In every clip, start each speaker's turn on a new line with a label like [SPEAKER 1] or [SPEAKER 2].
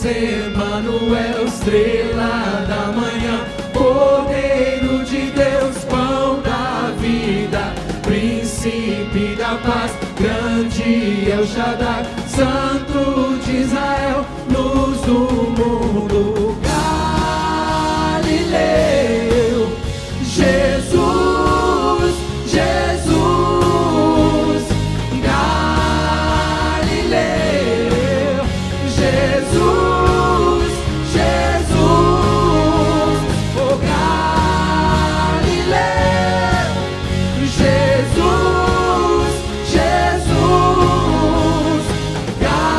[SPEAKER 1] Emanuel, estrela da manhã, Cordeiro de Deus, pão da vida, príncipe da paz, grande El Shaddai, Santo de Israel, luz do mundo, Galileu, Jesus, Jesus, Galileu, Jesus, Jesus, oh Galileu, Jesus, Jesus, Galileu,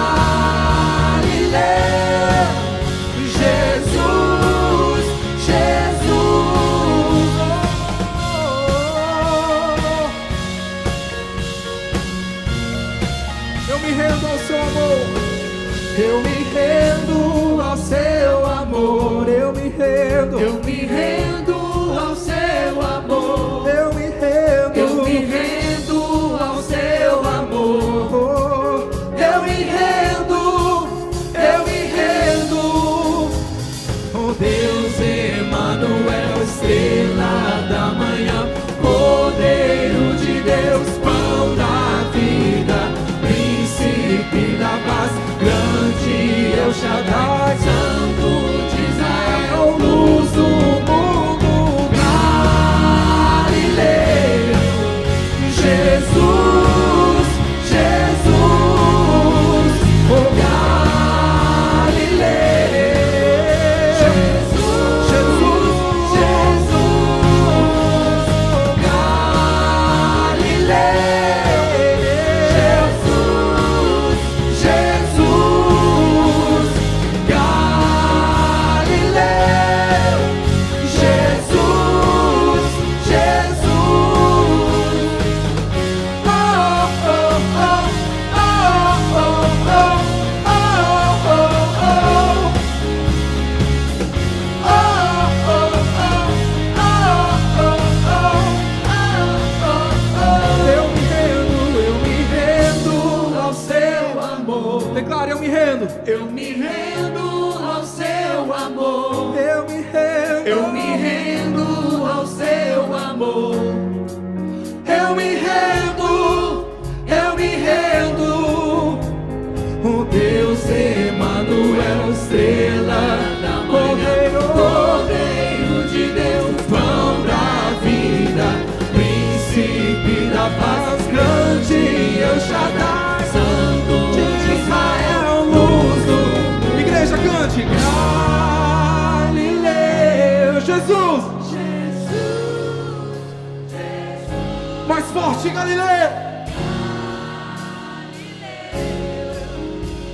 [SPEAKER 1] Jesus, Jesus, eu me rendo ao seu amor. Eu me rendo ao seu amor, eu me rendo ao seu amor, eu me rendo ao seu amor, eu me rendo, oh Deus Emanuel, estrela da manhã, Cordeiro de Deus, pão da vida, príncipe da paz, grande El Shaddai, Santo de Israel, luz do mundo, Galileu, Jesus, Jesus, oh Galileu, Jesus, Jesus, Jesus, oh Galileu, Jesus, Jesus, Galileu, Jesus, Jesus, oh, oh, oh, oh, oh, oh, oh, eu me rendo ao seu amor. Declara, eu me rendo ao seu amor. Eu me rendo ao seu amor. Eu me rendo, oh Deus Emanuel, estrela da manhã, Cordeiro de Deus, pão da vida, príncipe da paz, grande El Shaddai, Santo de Israel, luz do mundo. Igreja, cante. Galileu, Jesus, mais forte, Galileu,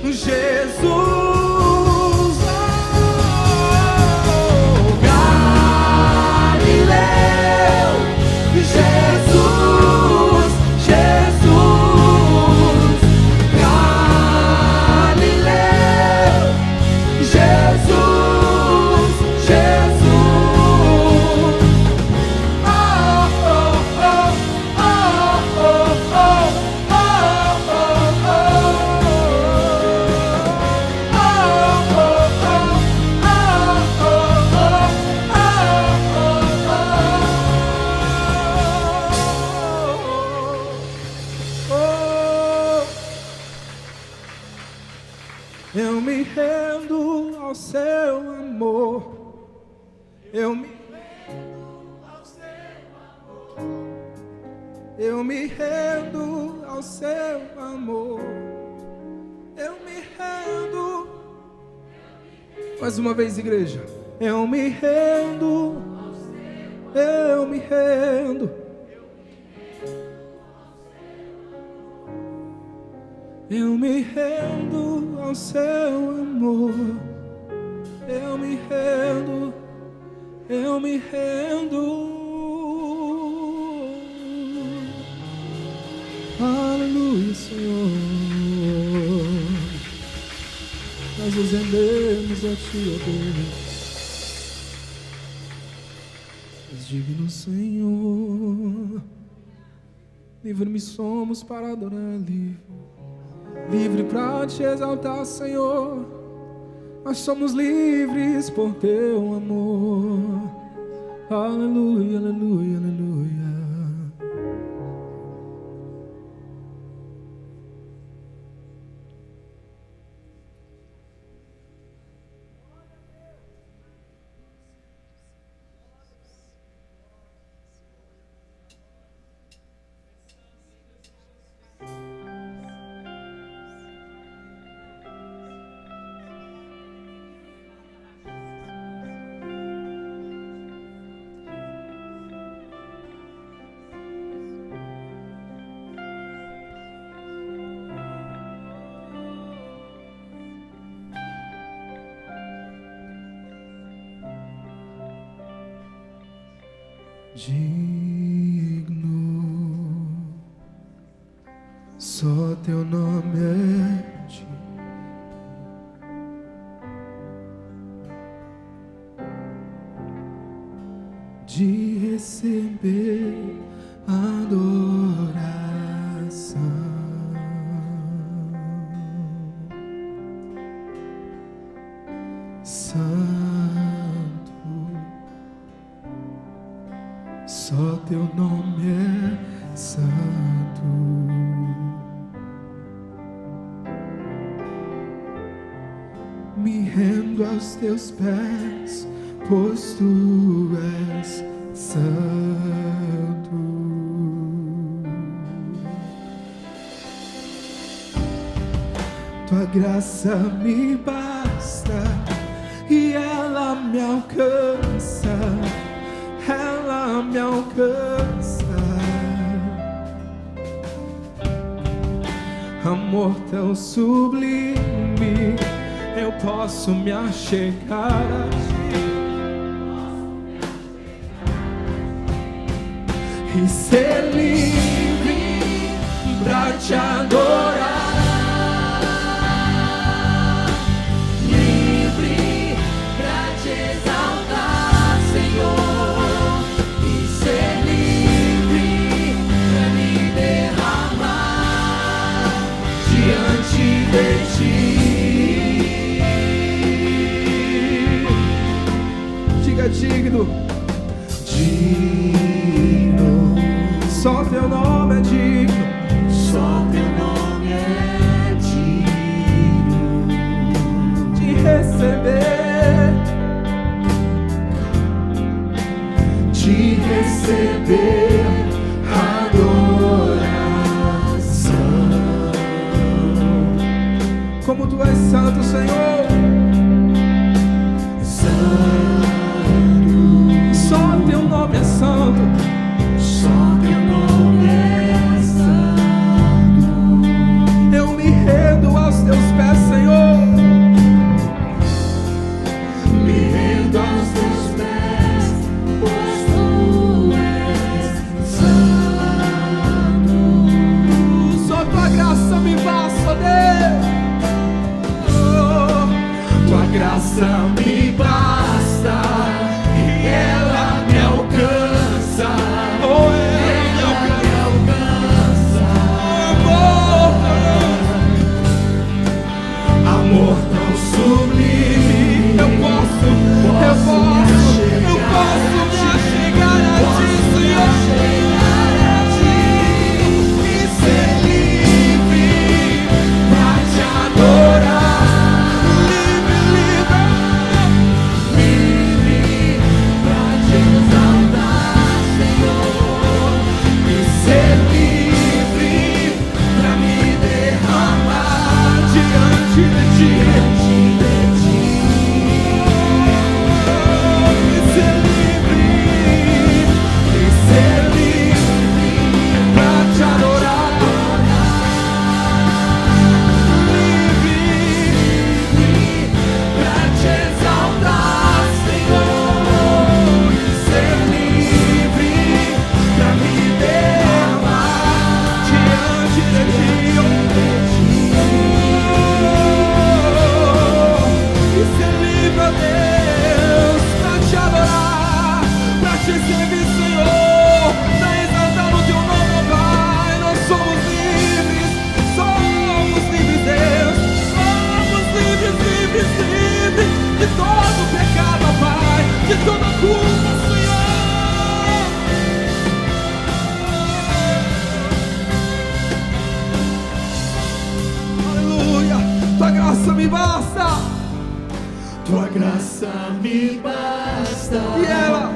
[SPEAKER 1] Jesus, oh, Galileu, Jesus, Jesus, Galileu, Jesus, Jesus, oh, oh, oh, oh, oh, oh, oh, eu me rendo ao seu amor. Eu me rendo ao seu amor. Eu me rendo. Mais uma vez, igreja. Eu me rendo. Eu me rendo. Eu me rendo ao seu amor. Eu me rendo. Eu me rendo. Aleluia, Senhor. Nós nos rendemos a Ti, ó Deus. És digno, Senhor. Livre-me somos para adorar livre. Livre para Te exaltar, Senhor. Nós somos livres por teu amor. Aleluia, aleluia, aleluia. Digno, só teu nome é digno. De receber adoração. Santo, só teu nome é santo. Me rendo aos teus pés, pois tu és santo. Tua graça me basta e ela me alcança. Ela me alcança. Amor tão sublime, eu posso me achegar a ti e ser livre pra te adorar. Livre pra te exaltar, Senhor, e ser livre pra me derramar diante de ti. Diga digno, digno, só teu nome é digno, só teu nome é digno de receber, adoração. Como tu és santo, Senhor, santo, só teu nome é santo, só teu nome é santo. Eu me rendo aos teus pés, Senhor, me rendo aos teus pés, pois tu és santo. Só tua graça me basta, Deus. Tua graça me basta e ela me alcança. Oh, ela me alcança. Amor tão sublime, eu posso me achegar a ti, Senhor, e ser livre pra te adorar. Livre, livre. de toda culpa, Senhor. Aleluia. Tua graça me basta. Tua graça me basta. E ela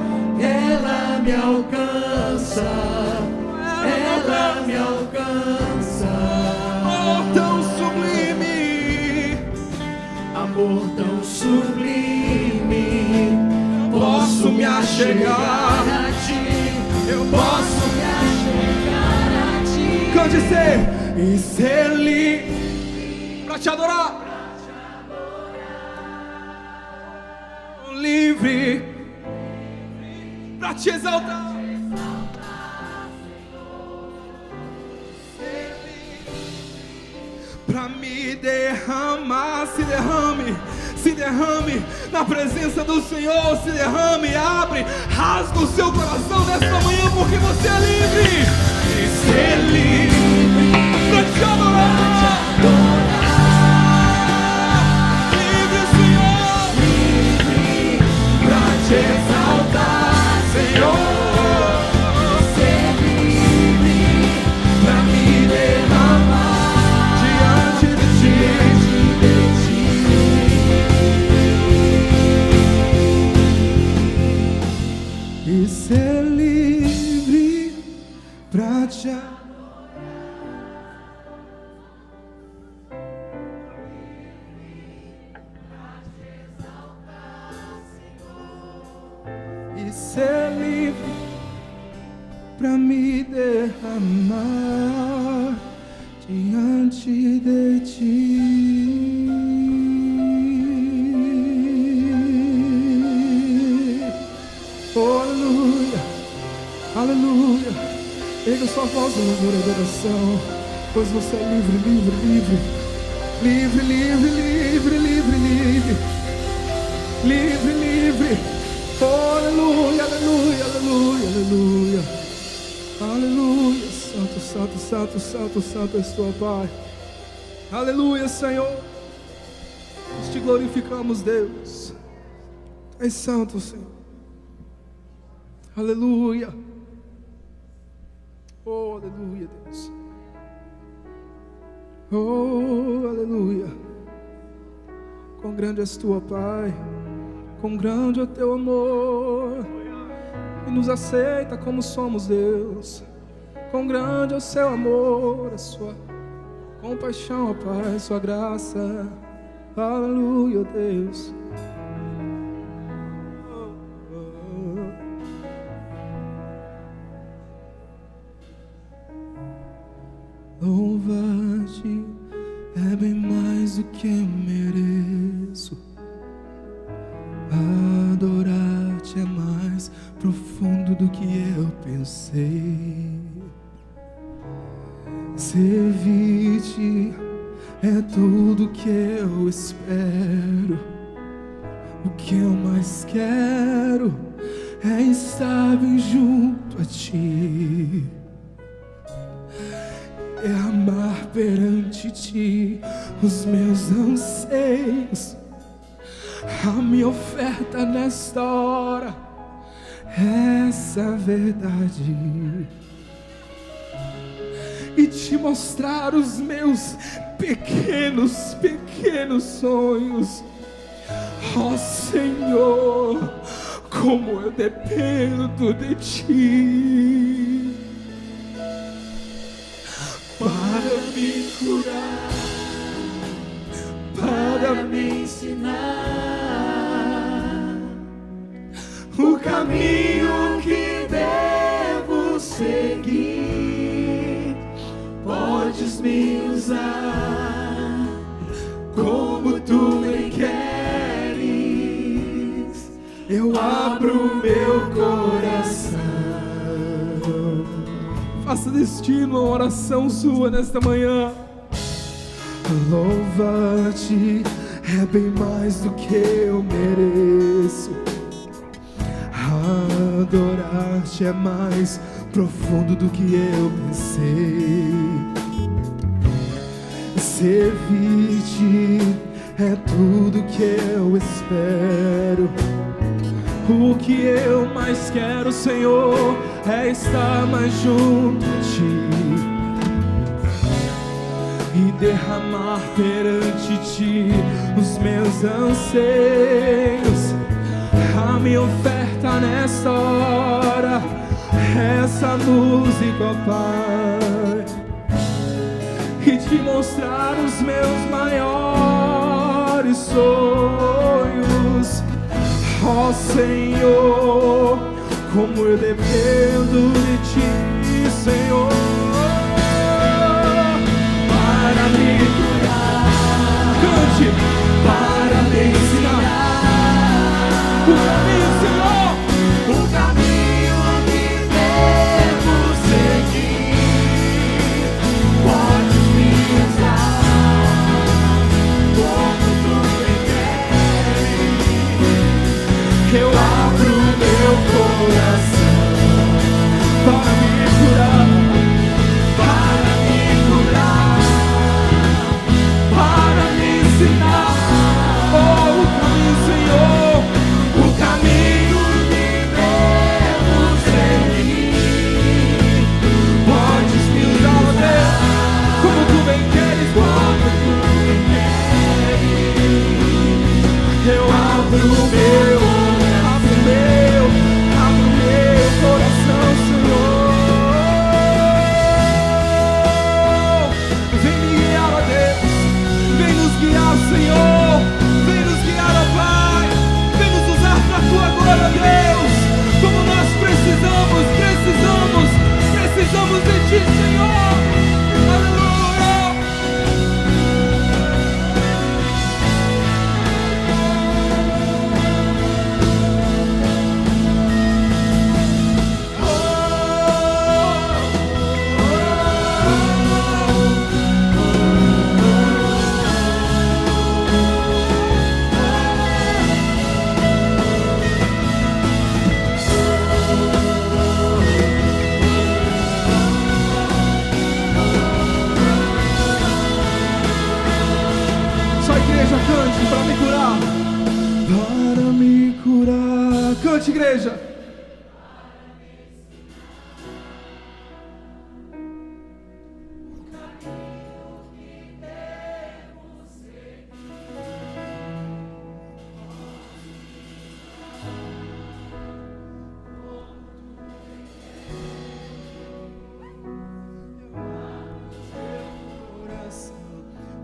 [SPEAKER 1] me alcança. Ela me alcança. Oh, tão sublime, amor tão sublime. Posso me achegar a ti. Eu posso me achegar a ti. Cante ser e ser livre pra te adorar. Livre pra te exaltar. Pra me derramar, se derrame na presença do Senhor, se derrame, abre, rasga o seu coração nesta manhã, porque você é livre. E ser livre pra te adorar. Livre, Senhor, livre pra te exaltar, Senhor. Ser livre pra me derramar e ser livre pra te e ser livre pra me derramar diante de ti. Oh, aleluia, aleluia. Erga sua voz de louvor e adoração, pois você é livre, livre, livre. Livre, livre, livre, livre, livre. Livre, livre. Oh, aleluia, aleluia, aleluia, aleluia. Aleluia. Santo, santo, santo, santo, santo és tu, Pai. Aleluia, Senhor. Nós te glorificamos, Deus. És santo, Senhor. Aleluia. Oh, aleluia, Deus. Oh, aleluia. Quão grande és tu, Pai. Quão grande é o teu amor. E nos aceita como somos, Deus. Quão grande é o seu amor, a sua compaixão, ó Pai, sua graça. Aleluia, Deus. Louvar-te é bem mais do que eu mereço. Adorar-te é mais profundo do que eu pensei. Servir-te é tudo que eu espero. O que eu mais quero é estar bem junto a ti. É amar perante ti os meus anseios. A minha oferta nesta hora é essa verdade. E te mostrar os meus pequenos, pequenos sonhos. Ó Senhor, como eu dependo de ti. Para me curar, para me ensinar o caminho que devo seguir. Podes me usar como tu me queres. Eu abro meu coração. Faça destino uma oração sua nesta manhã. Louvar-te é bem mais do que eu mereço. Adorar-te é mais profundo do que eu pensei. Servir-te é tudo que eu espero. O que eu mais quero, Senhor, é estar mais junto a Ti e derramar perante Ti os meus anseios. A minha oferta nesta hora, essa música, ó Pai, e Te mostrar os meus maiores sonhos. Ó Senhor, como eu dependo de Ti, Senhor, para me curar. Cante, para me ensinar o caminho, Senhor,
[SPEAKER 2] o caminho que devo seguir. Pode me usar como Tu queres.
[SPEAKER 1] eu abro meu coração para me curar,
[SPEAKER 2] Para me curar,
[SPEAKER 1] para me ensinar. Oh, o caminho, Senhor,
[SPEAKER 2] o caminho que devo seguir.
[SPEAKER 1] podes me usar, ó Deus, como Tu bem queres.
[SPEAKER 2] Como Tu queres.
[SPEAKER 1] Eu abro o meu coração, Senhor. Vem me guiar, ó Deus, vem nos guiar, Senhor, vem nos guiar, ó Pai, vem nos usar para a Tua glória, Deus, como nós precisamos de Ti, Senhor. Aleluia. Só a igreja cante para me curar. Para me curar. Cante, igreja.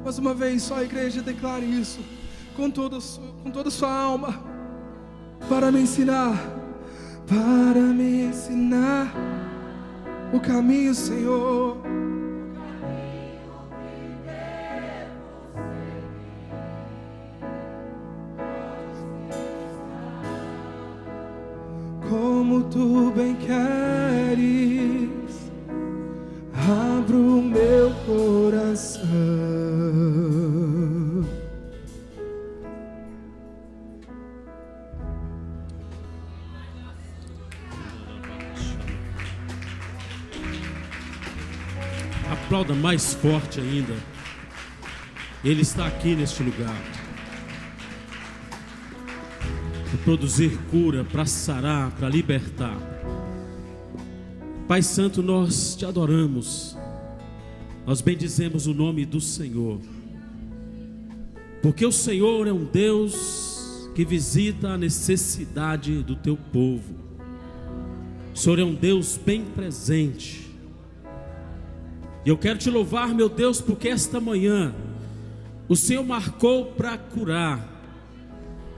[SPEAKER 1] Mais uma vez, só a igreja declare isso com toda a sua alma. Para me ensinar o caminho, Senhor. Como Tu bem queres, abro o meu coração.
[SPEAKER 3] Aplauda mais forte ainda. Ele está aqui neste lugar para produzir cura, para sarar, para libertar. Pai Santo, nós Te adoramos, nós bendizemos o nome do Senhor, porque o Senhor é um Deus que visita a necessidade do Teu povo. O Senhor é um Deus bem presente. E eu quero Te louvar, meu Deus, porque esta manhã o Senhor marcou para curar,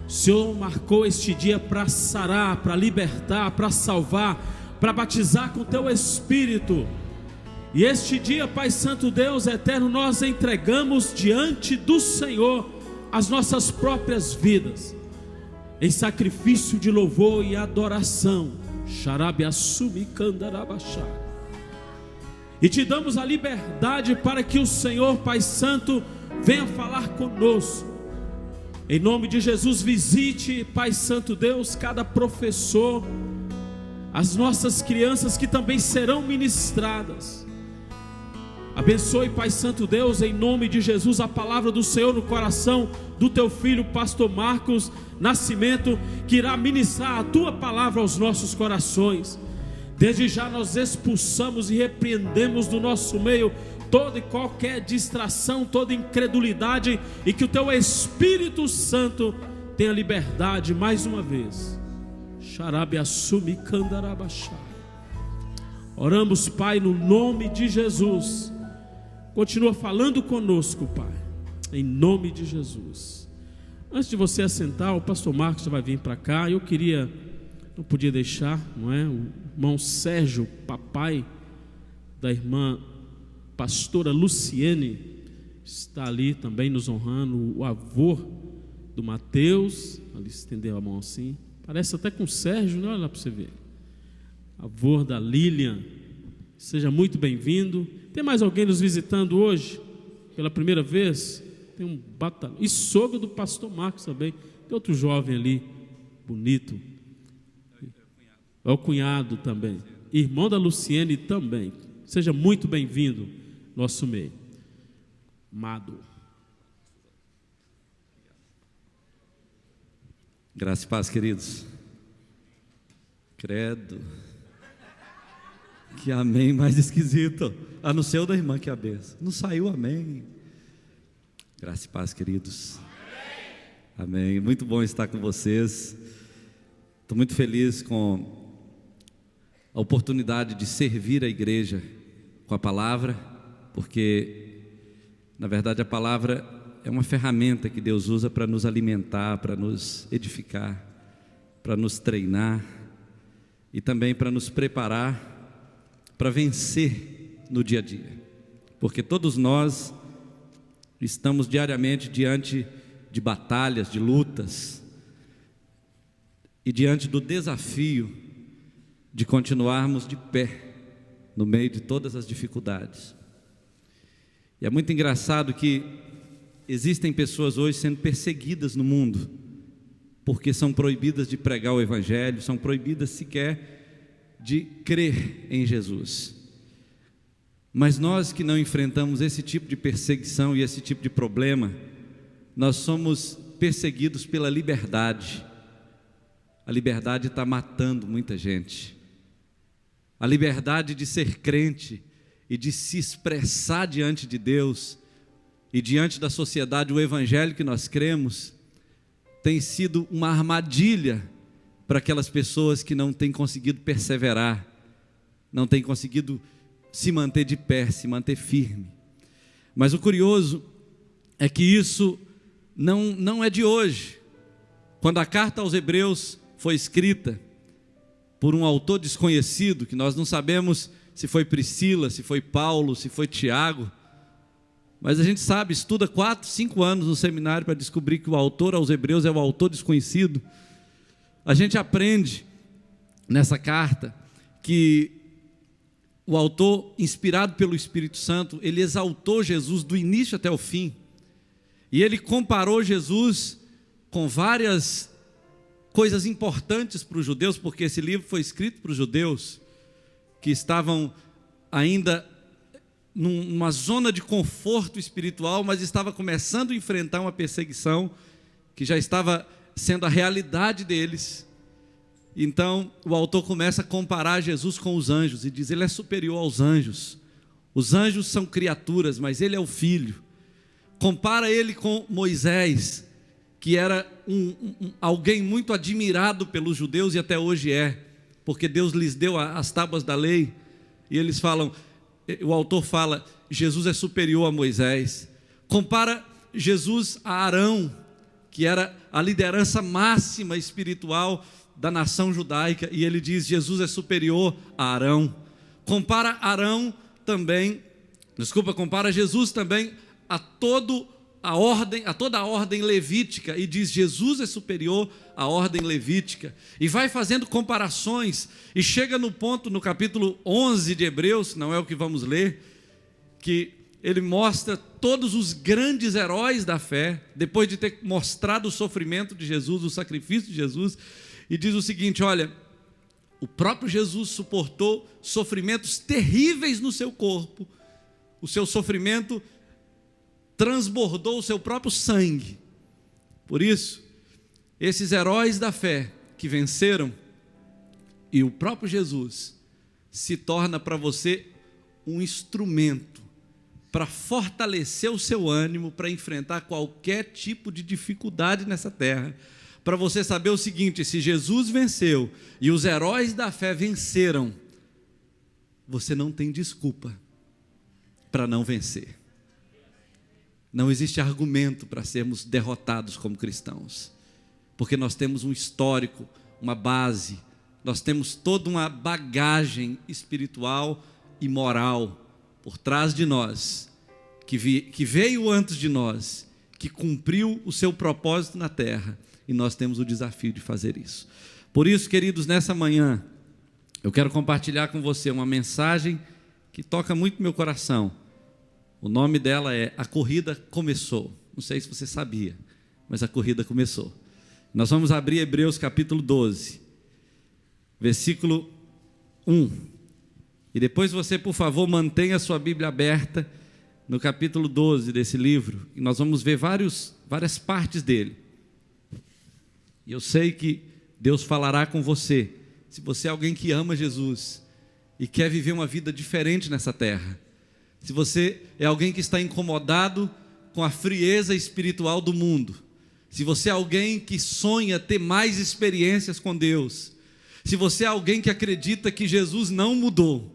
[SPEAKER 3] o Senhor marcou este dia para sarar, para libertar, para salvar, para batizar com Teu Espírito. E este dia, Pai Santo, Deus eterno, nós entregamos diante do Senhor as nossas próprias vidas, em sacrifício de louvor e adoração. E Te damos a liberdade para que o Senhor, Pai Santo, venha falar conosco. Em nome de Jesus, visite, Pai Santo Deus, cada professor, as nossas crianças que também serão ministradas. Abençoe, Pai Santo Deus, em nome de Jesus, a palavra do Senhor no coração do teu filho, pastor Marcos Nascimento, que irá ministrar a tua palavra aos nossos corações. Desde já nós expulsamos e repreendemos do nosso meio toda e qualquer distração, toda incredulidade, e que o teu Espírito Santo tenha liberdade mais uma vez. Xarabiassumi candarabachá. Oramos, Pai, no nome de Jesus. Continua falando conosco, Pai, em nome de Jesus. Antes de você assentar, o pastor Marcos já vai vir para cá. Eu queria, não podia deixar, não é? O irmão Sérgio, papai da irmã pastora Luciene, está ali também nos honrando. O avô do Mateus, ali estendeu a mão assim, parece até com o Sérgio, né? Olha lá para você ver. Avô da Lilian, seja muito bem-vindo. Tem mais alguém nos visitando hoje? Pela primeira vez? Tem um batalhão. E sogro do pastor Marcos também. Tem outro jovem ali, bonito. É o cunhado também. Irmão da Luciene também. Seja muito bem-vindo, nosso meio. Amado.
[SPEAKER 4] Graça e paz, queridos. Credo. Que amém mais esquisito. A não ser o da irmã, que é a benção. Não saiu amém. Graça e paz, queridos. Amém. Muito bom estar com vocês. Estou muito feliz com a oportunidade de servir a igreja com a palavra, porque, na verdade, a palavra é uma ferramenta que Deus usa para nos alimentar, para nos edificar, para nos treinar e também para nos preparar para vencer no dia a dia, porque todos nós estamos diariamente diante de batalhas, de lutas, e diante do desafio de continuarmos de pé no meio de todas as dificuldades. E é muito engraçado que existem pessoas hoje sendo perseguidas no mundo, porque são proibidas de pregar o Evangelho, são proibidas sequer de crer em Jesus. Mas nós que não enfrentamos esse tipo de perseguição e esse tipo de problema, nós somos perseguidos pela liberdade. A liberdade está matando muita gente. A liberdade de ser crente e de se expressar diante de Deus e diante da sociedade, o Evangelho que nós cremos, tem sido uma armadilha para aquelas pessoas que não têm conseguido perseverar, não têm conseguido se manter de pé, se manter firme. Mas o curioso é que isso não é de hoje. Quando a carta aos Hebreus foi escrita por um autor desconhecido, que nós não sabemos se foi Priscila, se foi Paulo, se foi Tiago, mas a gente sabe, estuda 4, 5 anos no seminário para descobrir que o autor aos Hebreus é o autor desconhecido. A gente aprende nessa carta que o autor, inspirado pelo Espírito Santo, ele exaltou Jesus do início até o fim, e ele comparou Jesus com várias coisas importantes para os judeus, porque esse livro foi escrito para os judeus que estavam ainda numa zona de conforto espiritual, mas estava começando a enfrentar uma perseguição que já estava sendo a realidade deles. Então o autor começa a comparar Jesus com os anjos e diz: ele é superior aos anjos. Os anjos são criaturas, mas ele é o filho. Compara ele com Moisés, que era alguém muito admirado pelos judeus e até hoje é, porque Deus lhes deu as tábuas da lei, e eles falam, o autor fala, Jesus é superior a Moisés. Compara Jesus a Arão, que era a liderança máxima espiritual da nação judaica, e ele diz, Jesus é superior a Arão. Compara Jesus também a toda a ordem levítica, e diz, Jesus é superior à ordem levítica, e vai fazendo comparações, e chega no ponto, no capítulo 11 de Hebreus, não é o que vamos ler, que ele mostra todos os grandes heróis da fé, depois de ter mostrado o sofrimento de Jesus, o sacrifício de Jesus, e diz o seguinte, olha, o próprio Jesus suportou sofrimentos terríveis no seu corpo, o seu sofrimento transbordou o seu próprio sangue. Por isso, esses heróis da fé que venceram, e o próprio Jesus, se torna para você um instrumento para fortalecer o seu ânimo, para enfrentar qualquer tipo de dificuldade nessa terra, para você saber o seguinte: se Jesus venceu e os heróis da fé venceram, você não tem desculpa para não vencer. Não existe argumento para sermos derrotados como cristãos, porque nós temos um histórico, uma base, nós temos toda uma bagagem espiritual e moral por trás de nós, que veio antes de nós, que cumpriu o seu propósito na terra, e nós temos o desafio de fazer isso. Por isso, queridos, nessa manhã, eu quero compartilhar com você uma mensagem que toca muito meu coração. O nome dela é A Corrida Começou. Não sei se você sabia, mas a corrida começou. Nós vamos abrir Hebreus capítulo 12, versículo 1. E depois você, por favor, mantenha a sua Bíblia aberta no capítulo 12 desse livro, e nós vamos ver várias partes dele. E eu sei que Deus falará com você, se você é alguém que ama Jesus e quer viver uma vida diferente nessa terra. Se você é alguém que está incomodado com a frieza espiritual do mundo, se você é alguém que sonha ter mais experiências com Deus, se você é alguém que acredita que Jesus não mudou,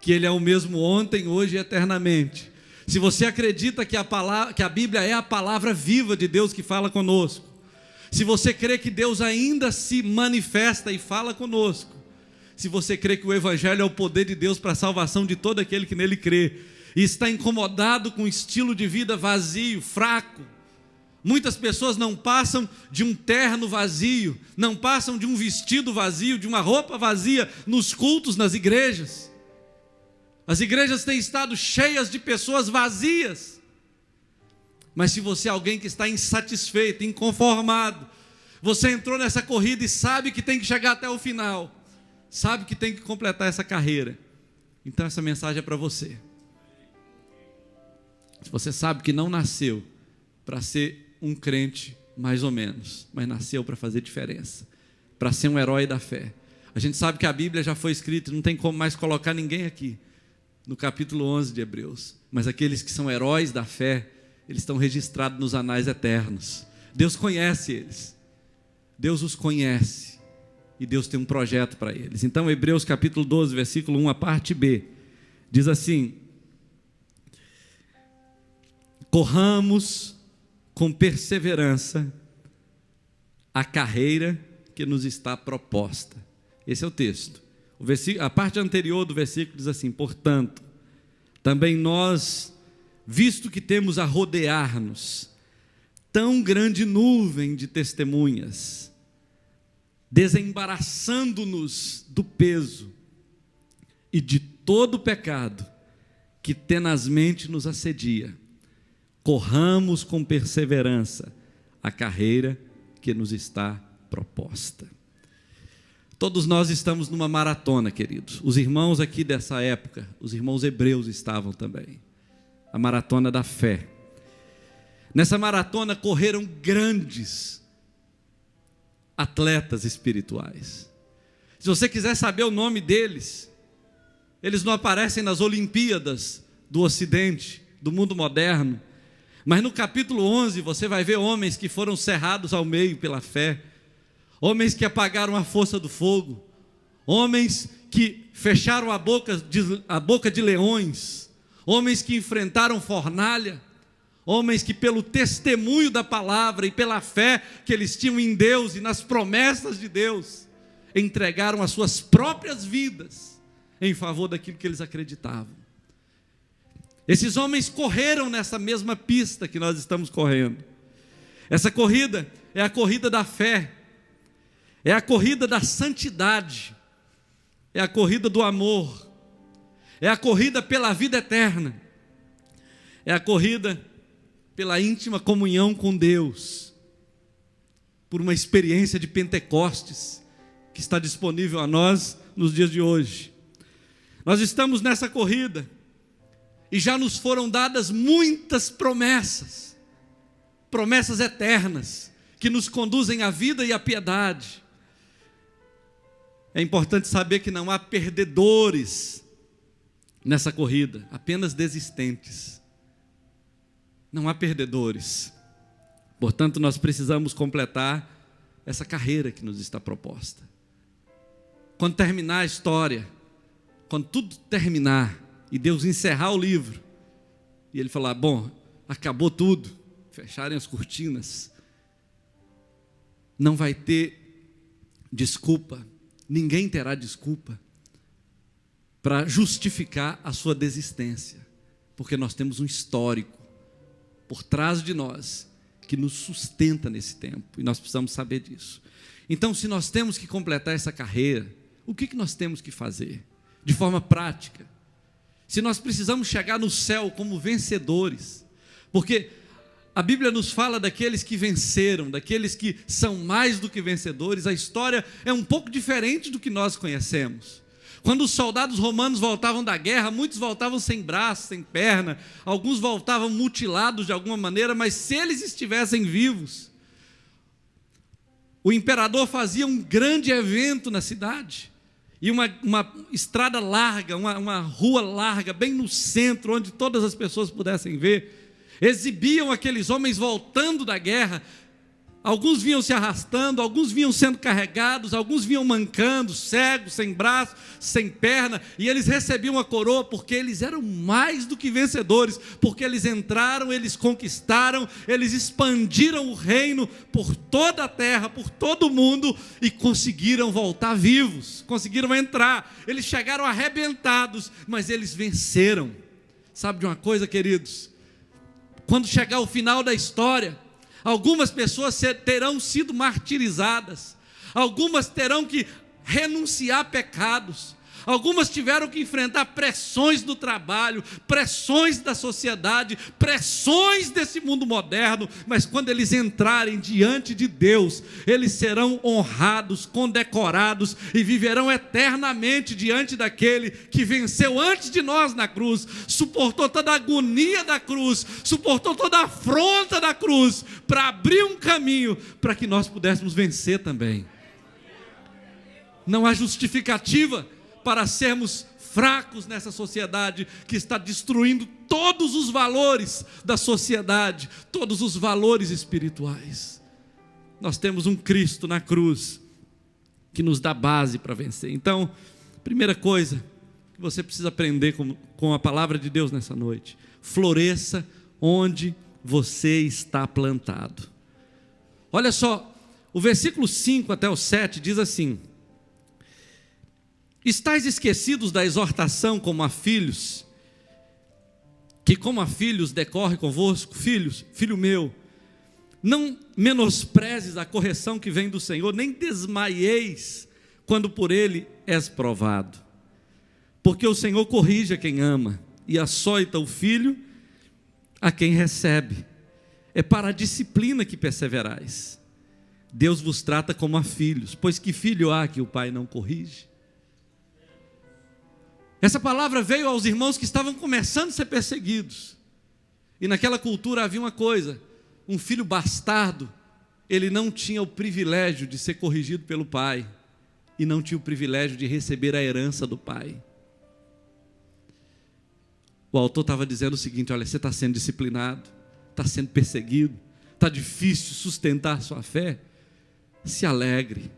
[SPEAKER 4] que Ele é o mesmo ontem, hoje e eternamente, se você acredita que a Bíblia é a palavra viva de Deus que fala conosco, se você crê que Deus ainda se manifesta e fala conosco, se você crê que o Evangelho é o poder de Deus para a salvação de todo aquele que nele crê, e está incomodado com um estilo de vida vazio, fraco. Muitas pessoas não passam de um terno vazio, não passam de um vestido vazio, de uma roupa vazia nos cultos, nas igrejas. As igrejas têm estado cheias de pessoas vazias. Mas se você é alguém que está insatisfeito, inconformado, você entrou nessa corrida e sabe que tem que chegar até o final, sabe que tem que completar essa carreira, então essa mensagem é para você. Se você sabe que não nasceu para ser um crente mais ou menos, mas nasceu para fazer diferença, para ser um herói da fé. A gente sabe que a Bíblia já foi escrita, não tem como mais colocar ninguém aqui no capítulo 11 de Hebreus, mas aqueles que são heróis da fé, eles estão registrados nos anais eternos. Deus conhece eles, Deus os conhece, e Deus tem um projeto para eles. Então, Hebreus capítulo 12, versículo 1, a parte B, diz assim: corramos com perseverança a carreira que nos está proposta. Esse é o texto. A parte anterior do versículo diz assim: portanto, também nós, visto que temos a rodear-nos tão grande nuvem de testemunhas, desembaraçando-nos do peso e de todo o pecado que tenazmente nos assedia, corramos com perseverança a carreira que nos está proposta. Todos nós estamos numa maratona, queridos. Os irmãos aqui dessa época, os irmãos hebreus estavam também. A maratona da fé. Nessa maratona correram grandes atletas espirituais. Se você quiser saber o nome deles, eles não aparecem nas Olimpíadas do Ocidente, do mundo moderno, mas no capítulo 11 você vai ver homens que foram cerrados ao meio pela fé, homens que apagaram a força do fogo, homens que fecharam a boca de leões, homens que enfrentaram fornalha, homens que pelo testemunho da palavra e pela fé que eles tinham em Deus e nas promessas de Deus, entregaram as suas próprias vidas em favor daquilo que eles acreditavam. Esses homens correram nessa mesma pista que nós estamos correndo. Essa corrida é a corrida da fé, é a corrida da santidade, é a corrida do amor, é a corrida pela vida eterna, é a corrida pela íntima comunhão com Deus, por uma experiência de Pentecostes que está disponível a nós nos dias de hoje. Nós estamos nessa corrida e já nos foram dadas muitas promessas, promessas eternas, que nos conduzem à vida e à piedade. É importante saber que não há perdedores nessa corrida, apenas desistentes. Não há perdedores. Portanto, nós precisamos completar essa carreira que nos está proposta. Quando terminar a história, quando tudo terminar e Deus encerrar o livro, e Ele falar, bom, acabou tudo, fecharem as cortinas, não vai ter desculpa, ninguém terá desculpa para justificar a sua desistência, porque nós temos um histórico por trás de nós que nos sustenta nesse tempo, e nós precisamos saber disso. Então, se nós temos que completar essa carreira, o que nós temos que fazer? De forma prática. Se nós precisamos chegar no céu como vencedores, porque a Bíblia nos fala daqueles que venceram, daqueles que são mais do que vencedores, a história é um pouco diferente do que nós conhecemos. Quando os soldados romanos voltavam da guerra, muitos voltavam sem braço, sem perna, alguns voltavam mutilados de alguma maneira, mas se eles estivessem vivos, o imperador fazia um grande evento na cidade, e uma estrada larga, uma rua larga, bem no centro, onde todas as pessoas pudessem ver, exibiam aqueles homens voltando da guerra. Alguns vinham se arrastando, alguns vinham sendo carregados, alguns vinham mancando, cegos, sem braço, sem perna, e eles recebiam a coroa porque eles eram mais do que vencedores, porque eles entraram, eles conquistaram, eles expandiram o reino por toda a terra, por todo o mundo, e conseguiram voltar vivos, conseguiram entrar. Eles chegaram arrebentados, mas eles venceram. Sabe de uma coisa, queridos? Quando chegar o final da história, algumas pessoas terão sido martirizadas, algumas terão que renunciar a pecados, algumas tiveram que enfrentar pressões do trabalho, pressões da sociedade, pressões desse mundo moderno, mas quando eles entrarem diante de Deus, eles serão honrados, condecorados e viverão eternamente diante daquele que venceu antes de nós na cruz, suportou toda a agonia da cruz, suportou toda a afronta da cruz, para abrir um caminho para que nós pudéssemos vencer também. Não há justificativa para sermos fracos nessa sociedade que está destruindo todos os valores da sociedade, todos os valores espirituais. Nós temos um Cristo na cruz que nos dá base para vencer. Então, primeira coisa que você precisa aprender com a palavra de Deus nessa noite: floresça onde você está plantado. Olha só, o versículo 5 até o 7 diz assim: estais esquecidos da exortação como a filhos, que como a filhos decorre convosco? Filhos, filho meu, não menosprezes a correção que vem do Senhor, nem desmaieis quando por ele és provado. Porque o Senhor corrige a quem ama e açoita o filho a quem recebe. É para a disciplina que perseverais. Deus vos trata como a filhos, pois que filho há que o pai não corrige? Essa palavra veio aos irmãos que estavam começando a ser perseguidos. E naquela cultura havia uma coisa: um filho bastardo, ele não tinha o privilégio de ser corrigido pelo pai, e não tinha o privilégio de receber a herança do pai. O autor estava dizendo o seguinte: olha, você está sendo disciplinado, está sendo perseguido, está difícil sustentar sua fé, se alegre,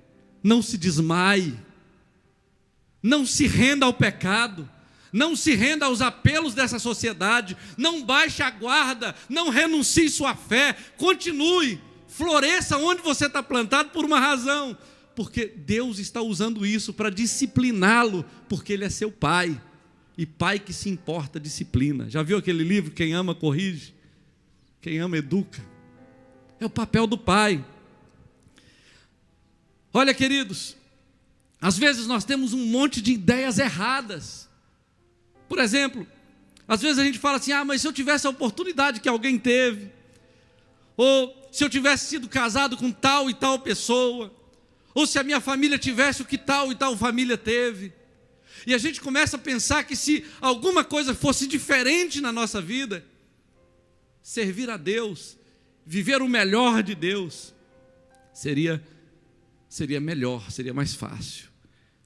[SPEAKER 4] não se desmaie, não se renda ao pecado, não se renda aos apelos dessa sociedade, não baixe a guarda, não renuncie sua fé, continue, floresça onde você está plantado por uma razão, porque Deus está usando isso para discipliná-lo, porque Ele é seu pai, e pai que se importa disciplina. Já viu aquele livro, Quem Ama Corrige, Quem Ama Educa? É o papel do pai. Olha, queridos, às vezes nós temos um monte de ideias erradas. Por exemplo, às vezes a gente fala assim: mas se eu tivesse a oportunidade que alguém teve, ou se eu tivesse sido casado com tal e tal pessoa, ou se a minha família tivesse o que tal e tal família teve, E a gente começa a pensar que se alguma coisa fosse diferente na nossa vida, servir a Deus, viver o melhor de Deus, seria melhor, seria mais fácil.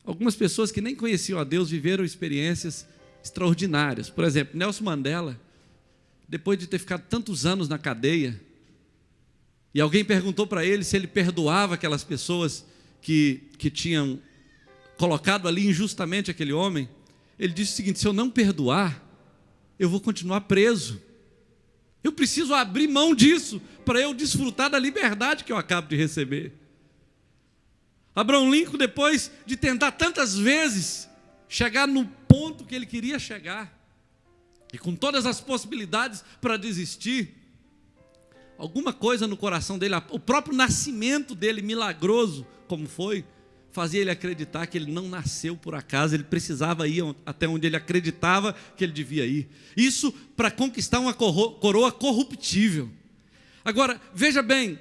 [SPEAKER 4] Algumas pessoas que nem conheciam a Deus viveram experiências extraordinárias. Por exemplo, Nelson Mandela, depois de ter ficado tantos anos na cadeia, e alguém perguntou para ele se ele perdoava aquelas pessoas que tinham colocado ali injustamente aquele homem, ele disse o seguinte: se eu não perdoar, eu vou continuar preso. Eu preciso abrir mão disso para eu desfrutar da liberdade que eu acabo de receber. Abraham Lincoln, depois de tentar tantas vezes chegar no ponto que ele queria chegar, e com todas as possibilidades para desistir, alguma coisa no coração dele, o próprio nascimento dele, milagroso como foi, fazia ele acreditar que ele não nasceu por acaso, ele precisava ir até onde ele acreditava que ele devia ir. Isso para conquistar uma coroa corruptível. Agora, veja bem,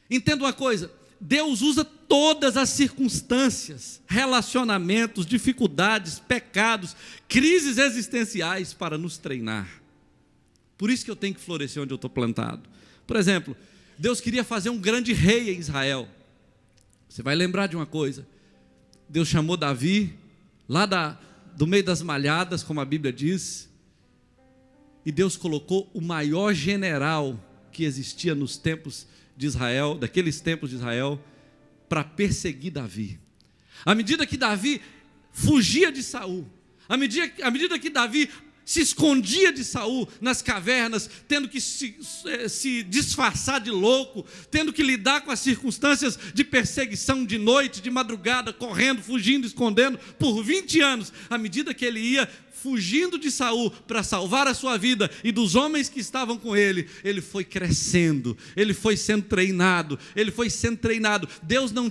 [SPEAKER 4] entenda uma coisa: Deus usa todas as circunstâncias, relacionamentos, dificuldades, pecados, crises existenciais para nos treinar. Por isso que eu tenho que florescer onde eu estou plantado. Por exemplo, Deus queria fazer um grande rei em Israel. Você vai lembrar de uma coisa: Deus chamou Davi, lá do meio das malhadas, como a Bíblia diz, e Deus colocou o maior general que existia nos tempos de Israel, daqueles tempos de Israel, para perseguir Davi. À medida que Davi fugia de Saul, à medida que Davi se escondia de Saul nas cavernas, tendo que se disfarçar de louco, tendo que lidar com as circunstâncias de perseguição de noite, de madrugada, correndo, fugindo, escondendo, por 20 anos, à medida que ele ia fugindo de Saul para salvar a sua vida e dos homens que estavam com ele, ele foi crescendo, ele foi sendo treinado. Deus não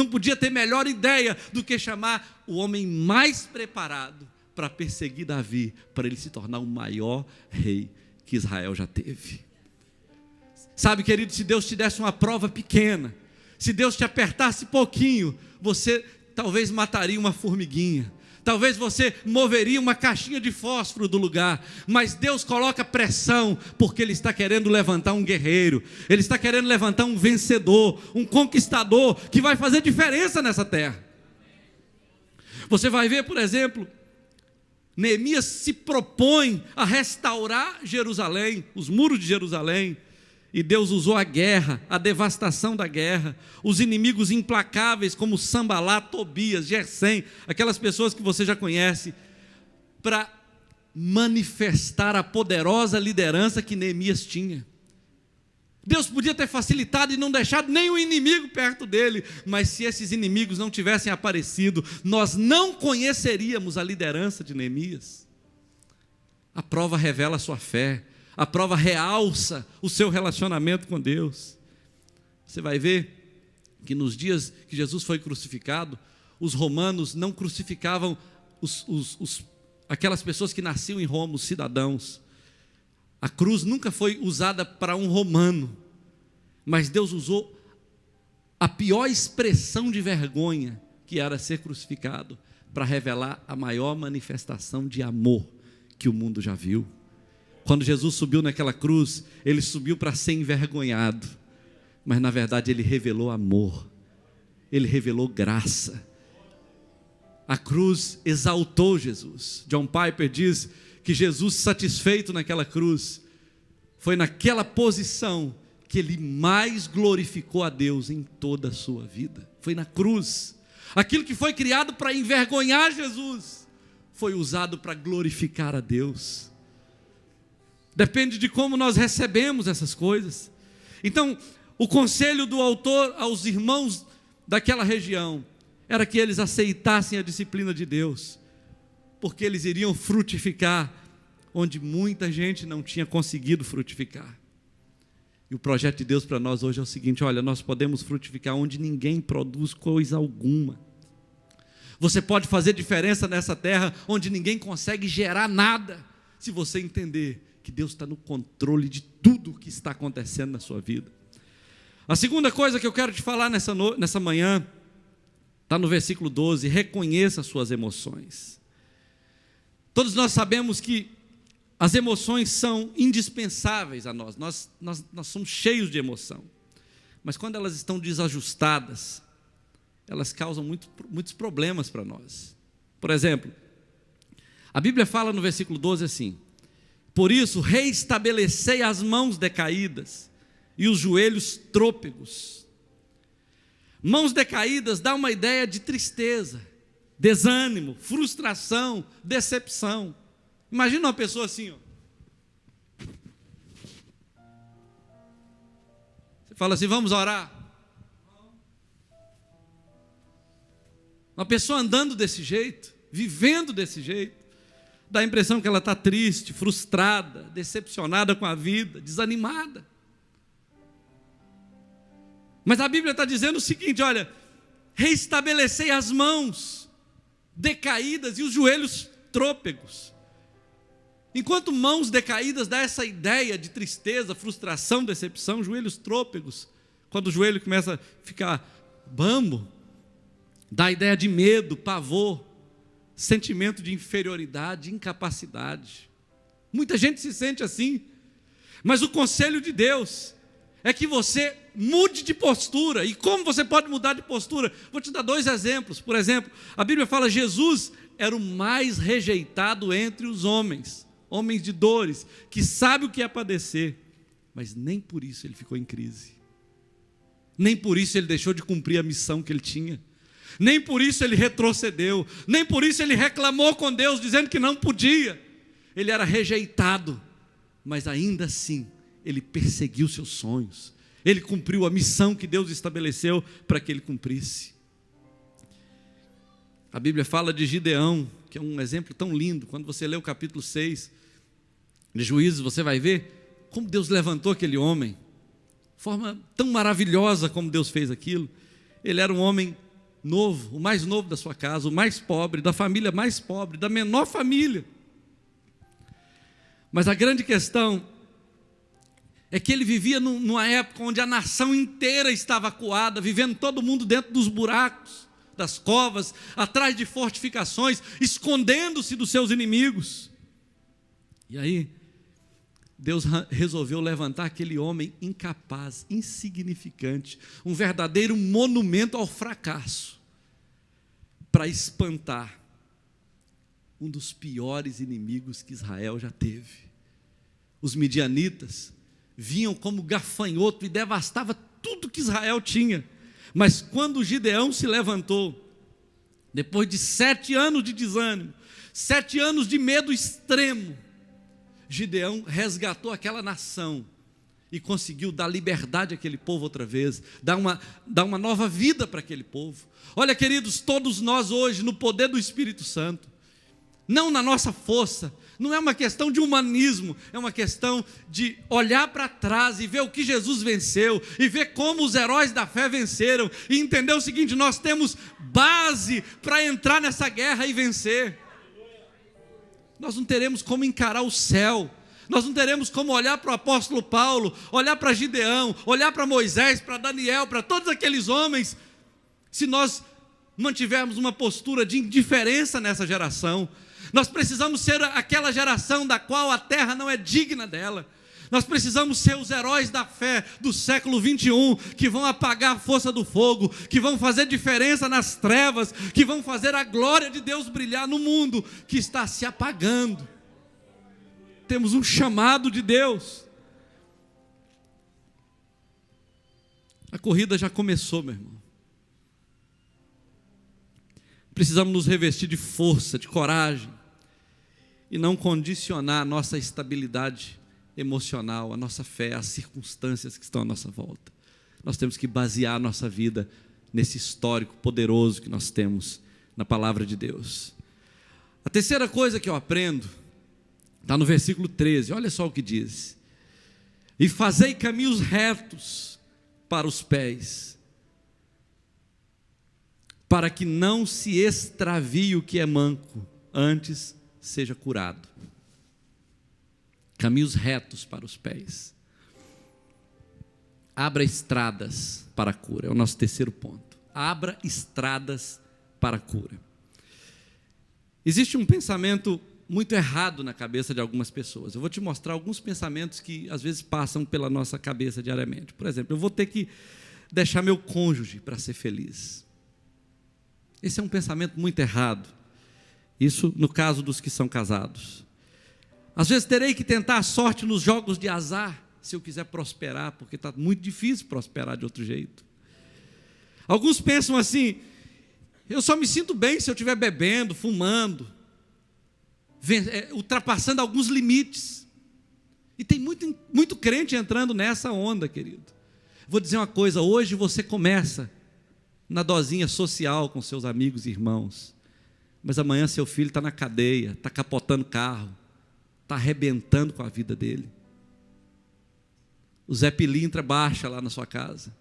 [SPEAKER 4] podia ter melhor ideia do que chamar o homem mais preparado para perseguir Davi, para ele se tornar o maior rei que Israel já teve. Sabe, querido, se Deus te desse uma prova pequena, se Deus te apertasse pouquinho, você talvez mataria uma formiguinha, talvez você moveria uma caixinha de fósforo do lugar, mas Deus coloca pressão, porque Ele está querendo levantar um guerreiro, Ele está querendo levantar um vencedor, um conquistador, que vai fazer diferença nessa terra. Você vai ver, por exemplo, Neemias se propõe a restaurar Jerusalém, os muros de Jerusalém, e Deus usou a guerra, a devastação da guerra, os inimigos implacáveis como Sambalá, Tobias, Gersem, aquelas pessoas que você já conhece, para manifestar a poderosa liderança que Neemias tinha. Deus podia ter facilitado e não deixado nenhum inimigo perto dele, mas se esses inimigos não tivessem aparecido, nós não conheceríamos a liderança de Neemias. A prova revela a sua fé, a prova realça o seu relacionamento com Deus. Você vai ver que nos dias que Jesus foi crucificado, os romanos não crucificavam aquelas pessoas que nasciam em Roma, os cidadãos. A cruz nunca foi usada para um romano, mas Deus usou a pior expressão de vergonha, que era ser crucificado, para revelar a maior manifestação de amor que o mundo já viu. Quando Jesus subiu naquela cruz, Ele subiu para ser envergonhado, mas na verdade Ele revelou amor, Ele revelou graça. A cruz exaltou Jesus. John Piper diz que Jesus, satisfeito naquela cruz, foi naquela posição que Ele mais glorificou a Deus em toda a sua vida. Foi na cruz. Aquilo que foi criado para envergonhar Jesus, foi usado para glorificar a Deus. Depende de como nós recebemos essas coisas. Então, o conselho do autor aos irmãos daquela região era que eles aceitassem a disciplina de Deus, porque eles iriam frutificar onde muita gente não tinha conseguido frutificar. E o projeto de Deus para nós hoje é o seguinte: olha, nós podemos frutificar onde ninguém produz coisa alguma. Você pode fazer diferença nessa terra onde ninguém consegue gerar nada, se você entender que Deus está no controle de tudo o que está acontecendo na sua vida. A segunda coisa que eu quero te falar nessa manhã Está no versículo 12, reconheça as suas emoções. Todos nós sabemos que as emoções são indispensáveis a nós. Nós somos cheios de emoção. Mas quando elas estão desajustadas, elas causam muitos problemas para nós. Por exemplo, a Bíblia fala no versículo 12 assim: por isso reestabelecei as mãos decaídas e os joelhos trôpegos. Mãos decaídas dá uma ideia de tristeza, desânimo, frustração, decepção. Imagina uma pessoa assim, ó. Você fala assim: vamos orar. Uma pessoa andando desse jeito, vivendo desse jeito, dá a impressão que ela está triste, frustrada, decepcionada com a vida, desanimada. Mas a Bíblia está dizendo o seguinte: olha, reestabelecei as mãos decaídas e os joelhos trôpegos. Enquanto mãos decaídas dá essa ideia de tristeza, frustração, decepção, joelhos trôpegos, quando o joelho começa a ficar bambo, dá a ideia de medo, pavor, sentimento de inferioridade, incapacidade. Muita gente se sente assim, mas o conselho de Deus é que você mude de postura. E como você pode mudar de postura? Vou te dar 2 exemplos. Por exemplo, a Bíblia fala: Jesus era o mais rejeitado entre os homens de dores, que sabe o que é padecer, mas nem por isso ele ficou em crise, nem por isso ele deixou de cumprir a missão que ele tinha, nem por isso ele retrocedeu, nem por isso ele reclamou com Deus, dizendo que não podia. Ele era rejeitado, mas ainda assim ele perseguiu seus sonhos, ele cumpriu a missão que Deus estabeleceu para que ele cumprisse. A Bíblia fala de Gideão, que é um exemplo tão lindo. Quando você lê o capítulo 6 de Juízes, você vai ver como Deus levantou aquele homem, de forma tão maravilhosa como Deus fez aquilo. Ele era um homem novo, o mais novo da sua casa, o mais pobre, da família mais pobre, da menor família. Mas a grande questão é que ele vivia numa época onde a nação inteira estava acuada, vivendo todo mundo dentro dos buracos, das covas, atrás de fortificações, escondendo-se dos seus inimigos. E aí, Deus resolveu levantar aquele homem incapaz, insignificante, um verdadeiro monumento ao fracasso, para espantar um dos piores inimigos que Israel já teve. Os midianitas vinham como gafanhoto e devastava tudo que Israel tinha. Mas quando Gideão se levantou, depois de 7 anos de desânimo, 7 anos de medo extremo, Gideão resgatou aquela nação e conseguiu dar liberdade àquele povo outra vez, dar uma nova vida para aquele povo. Olha, queridos, todos nós hoje, no poder do Espírito Santo, não na nossa força, não é uma questão de humanismo, é uma questão de olhar para trás e ver o que Jesus venceu, e ver como os heróis da fé venceram, e entender o seguinte: nós temos base para entrar nessa guerra e vencer. Nós não teremos como encarar o céu, nós não teremos como olhar para o apóstolo Paulo, olhar para Gideão, olhar para Moisés, para Daniel, para todos aqueles homens, se nós mantivermos uma postura de indiferença nessa geração. Nós precisamos ser aquela geração da qual a terra não é digna dela. Nós precisamos ser os heróis da fé do século 21, que vão apagar a força do fogo, que vão fazer diferença nas trevas, que vão fazer a glória de Deus brilhar no mundo que está se apagando. Temos um chamado de Deus. A corrida já começou, meu irmão. Precisamos nos revestir de força, de coragem, e não condicionar a nossa estabilidade emocional, a nossa fé, as circunstâncias que estão à nossa volta. Nós temos que basear a nossa vida nesse histórico poderoso que nós temos na palavra de Deus. A terceira coisa que eu aprendo está no versículo 13, olha só o que diz: e fazei caminhos retos para os pés, para que não se extravie o que é manco, antes seja curado. Caminhos retos para os pés. Abra estradas para a cura, é o nosso terceiro ponto. Abra estradas para a cura. Existe um pensamento muito errado na cabeça de algumas pessoas. Eu vou te mostrar alguns pensamentos que às vezes passam pela nossa cabeça diariamente. Por exemplo, eu vou ter que deixar meu cônjuge para ser feliz. Esse é um pensamento muito errado. Isso no caso dos que são casados. Às vezes terei que tentar a sorte nos jogos de azar, se eu quiser prosperar, porque está muito difícil prosperar de outro jeito. Alguns pensam assim: eu só me sinto bem se eu estiver bebendo, fumando, ultrapassando alguns limites. E tem muito crente entrando nessa onda, querido. Vou dizer uma coisa: hoje você começa na dosinha social com seus amigos e irmãos, mas amanhã seu filho está na cadeia, está capotando carro, está arrebentando com a vida dele. O Zé Pilintra baixa lá na sua casa.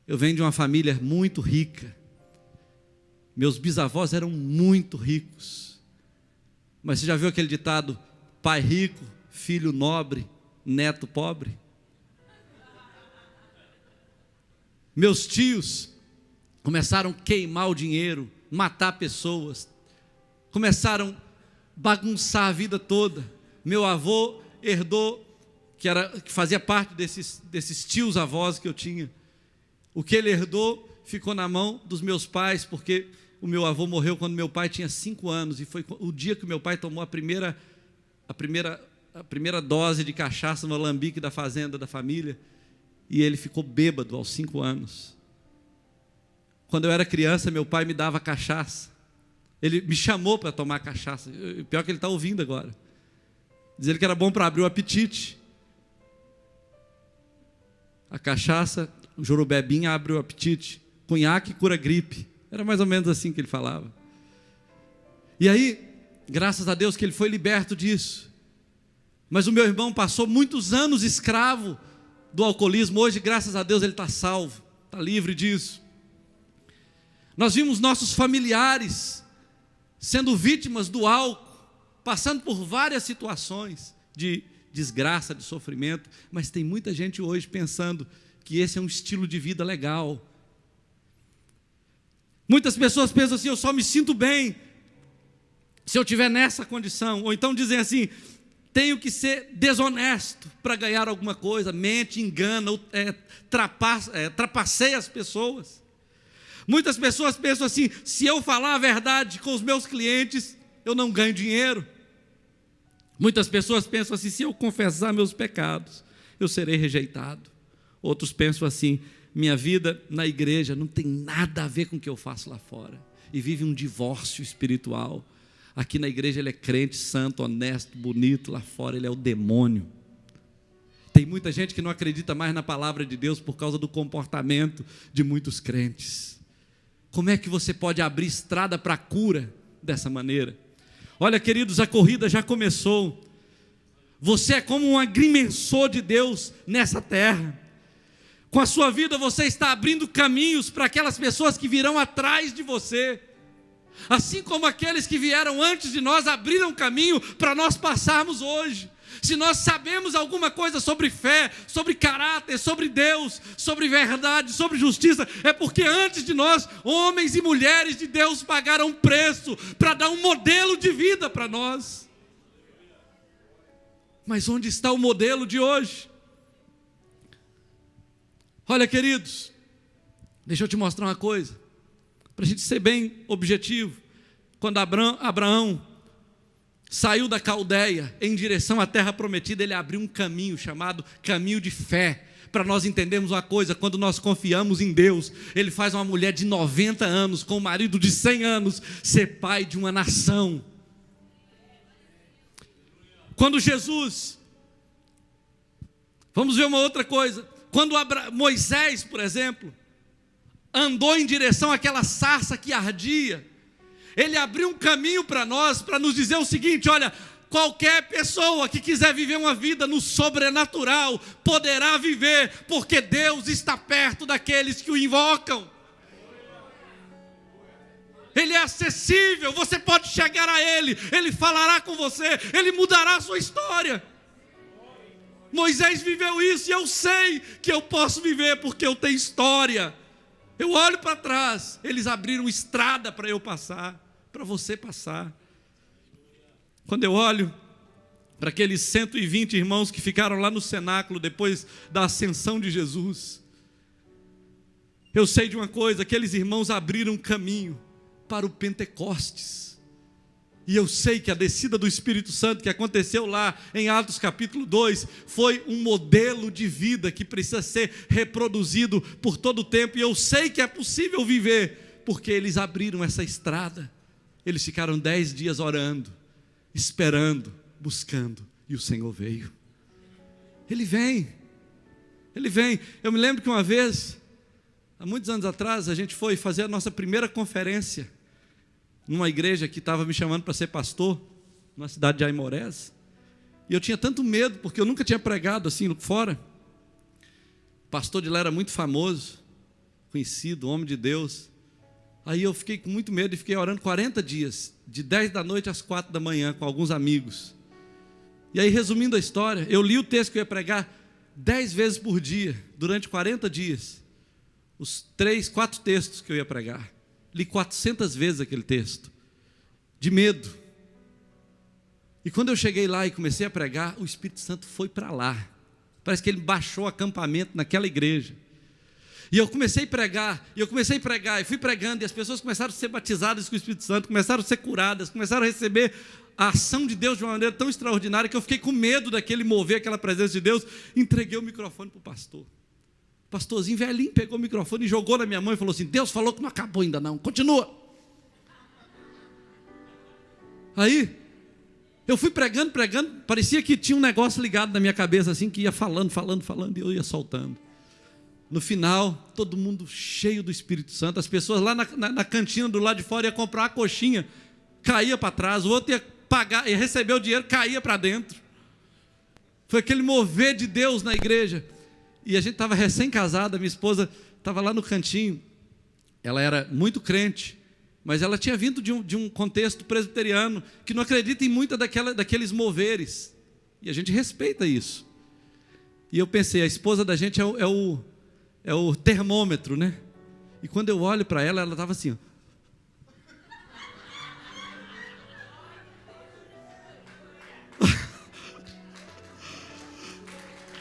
[SPEAKER 4] Eu venho de uma família muito rica. Meus bisavós eram muito ricos. Mas você já viu aquele ditado: pai rico, filho nobre, neto pobre? Meus tios começaram a queimar o dinheiro, matar pessoas, começaram a bagunçar a vida toda. Meu avô herdou, que fazia parte desses tios avós que eu tinha. O que ele herdou ficou na mão dos meus pais, porque o meu avô morreu quando meu pai tinha 5 anos, e foi o dia que meu pai tomou a primeira dose de cachaça no alambique da fazenda da família, e ele ficou bêbado aos 5 anos. Quando eu era criança, meu pai me dava cachaça. Ele me chamou para tomar cachaça. Pior que ele está ouvindo agora. Diz ele que era bom para abrir o apetite. A cachaça, o jurubebinha abre o apetite. Cunhaque cura gripe. Era mais ou menos assim que ele falava. E aí, graças a Deus que ele foi liberto disso. Mas o meu irmão passou muitos anos escravo do alcoolismo. Hoje, graças a Deus, ele está salvo, está livre disso. Nós vimos nossos familiares sendo vítimas do álcool, passando por várias situações de desgraça, de sofrimento, mas tem muita gente hoje pensando que esse é um estilo de vida legal. Muitas pessoas pensam assim: eu só me sinto bem se eu estiver nessa condição. Ou então dizem assim: tenho que ser desonesto para ganhar alguma coisa, mente, engana, trapaceia as pessoas. Muitas pessoas pensam assim: se eu falar a verdade com os meus clientes, eu não ganho dinheiro. Muitas pessoas pensam assim: se eu confessar meus pecados, eu serei rejeitado. Outros pensam assim: minha vida na igreja não tem nada a ver com o que eu faço lá fora. E vive um divórcio espiritual. Aqui na igreja ele é crente, santo, honesto, bonito. Lá fora ele é o demônio. Tem muita gente que não acredita mais na palavra de Deus por causa do comportamento de muitos crentes. Como é que você pode abrir estrada para a cura dessa maneira? Olha, queridos, a corrida já começou. Você é como um agrimensor de Deus nessa terra. Com a sua vida você está abrindo caminhos para aquelas pessoas que virão atrás de você. Assim como aqueles que vieram antes de nós abriram caminho para nós passarmos hoje. Se nós sabemos alguma coisa sobre fé, sobre caráter, sobre Deus, sobre verdade, sobre justiça, é porque antes de nós, homens e mulheres de Deus pagaram preço para dar um modelo de vida para nós. Mas onde está o modelo de hoje? Olha, queridos, deixa eu te mostrar uma coisa, para a gente ser bem objetivo. Quando Abraão saiu da Caldeia em direção à terra prometida, ele abriu um caminho chamado caminho de fé. Para nós entendermos uma coisa: quando nós confiamos em Deus, Ele faz uma mulher de 90 anos com um marido de 100 anos ser pai de uma nação. Quando Jesus, vamos ver uma outra coisa, quando Moisés, por exemplo, andou em direção àquela sarça que ardia, ele abriu um caminho para nós, para nos dizer o seguinte: olha, qualquer pessoa que quiser viver uma vida no sobrenatural, poderá viver, porque Deus está perto daqueles que o invocam. Ele é acessível, você pode chegar a Ele, Ele falará com você, Ele mudará a sua história. Moisés viveu isso, e eu sei que eu posso viver, porque eu tenho história. Eu olho para trás, eles abriram estrada para eu passar, para você passar. Quando eu olho para aqueles 120 irmãos que ficaram lá no cenáculo depois da ascensão de Jesus, eu sei de uma coisa: aqueles irmãos abriram um caminho para o Pentecostes. E eu sei que a descida do Espírito Santo que aconteceu lá em Atos capítulo 2 foi um modelo de vida que precisa ser reproduzido por todo o tempo. E eu sei que é possível viver, porque eles abriram essa estrada. Eles ficaram 10 dias orando, esperando, buscando, e o Senhor veio. Ele vem. Ele vem. Eu me lembro que uma vez, há muitos anos atrás, a gente foi fazer a nossa primeira conferência numa igreja que estava me chamando para ser pastor, na cidade de Aimorés. E eu tinha tanto medo, porque eu nunca tinha pregado assim fora. O pastor de lá era muito famoso, conhecido, homem de Deus. Aí eu fiquei com muito medo e fiquei orando 40 dias, de 10 da noite às 4 da manhã, com alguns amigos. E aí, resumindo a história, eu li o texto que eu ia pregar 10 vezes por dia, durante 40 dias. Os 3, 4 textos que eu ia pregar. Li 400 vezes aquele texto, de medo. E quando eu cheguei lá e comecei a pregar, o Espírito Santo foi para lá. Parece que ele baixou o acampamento naquela igreja. E eu comecei a pregar, e fui pregando, e as pessoas começaram a ser batizadas com o Espírito Santo, começaram a ser curadas, começaram a receber a ação de Deus de uma maneira tão extraordinária, que eu fiquei com medo daquele mover, aquela presença de Deus. Entreguei o microfone para o pastor. O pastorzinho velhinho pegou o microfone e jogou na minha mão e falou assim: Deus falou que não acabou ainda não, continua. Aí, eu fui pregando, parecia que tinha um negócio ligado na minha cabeça, assim, que ia falando, e eu ia soltando. No final, todo mundo cheio do Espírito Santo, as pessoas lá na cantina do lado de fora iam comprar uma coxinha, caía para trás, o outro ia pagar, ia receber o dinheiro, caía para dentro. Foi aquele mover de Deus na igreja. E a gente estava recém-casada, minha esposa estava lá no cantinho, ela era muito crente, mas ela tinha vindo de um contexto presbiteriano, que não acredita em muita daqueles moveres, e a gente respeita isso. E eu pensei, a esposa da gente é o termômetro, né? E quando eu olho para ela, ela estava assim, ó.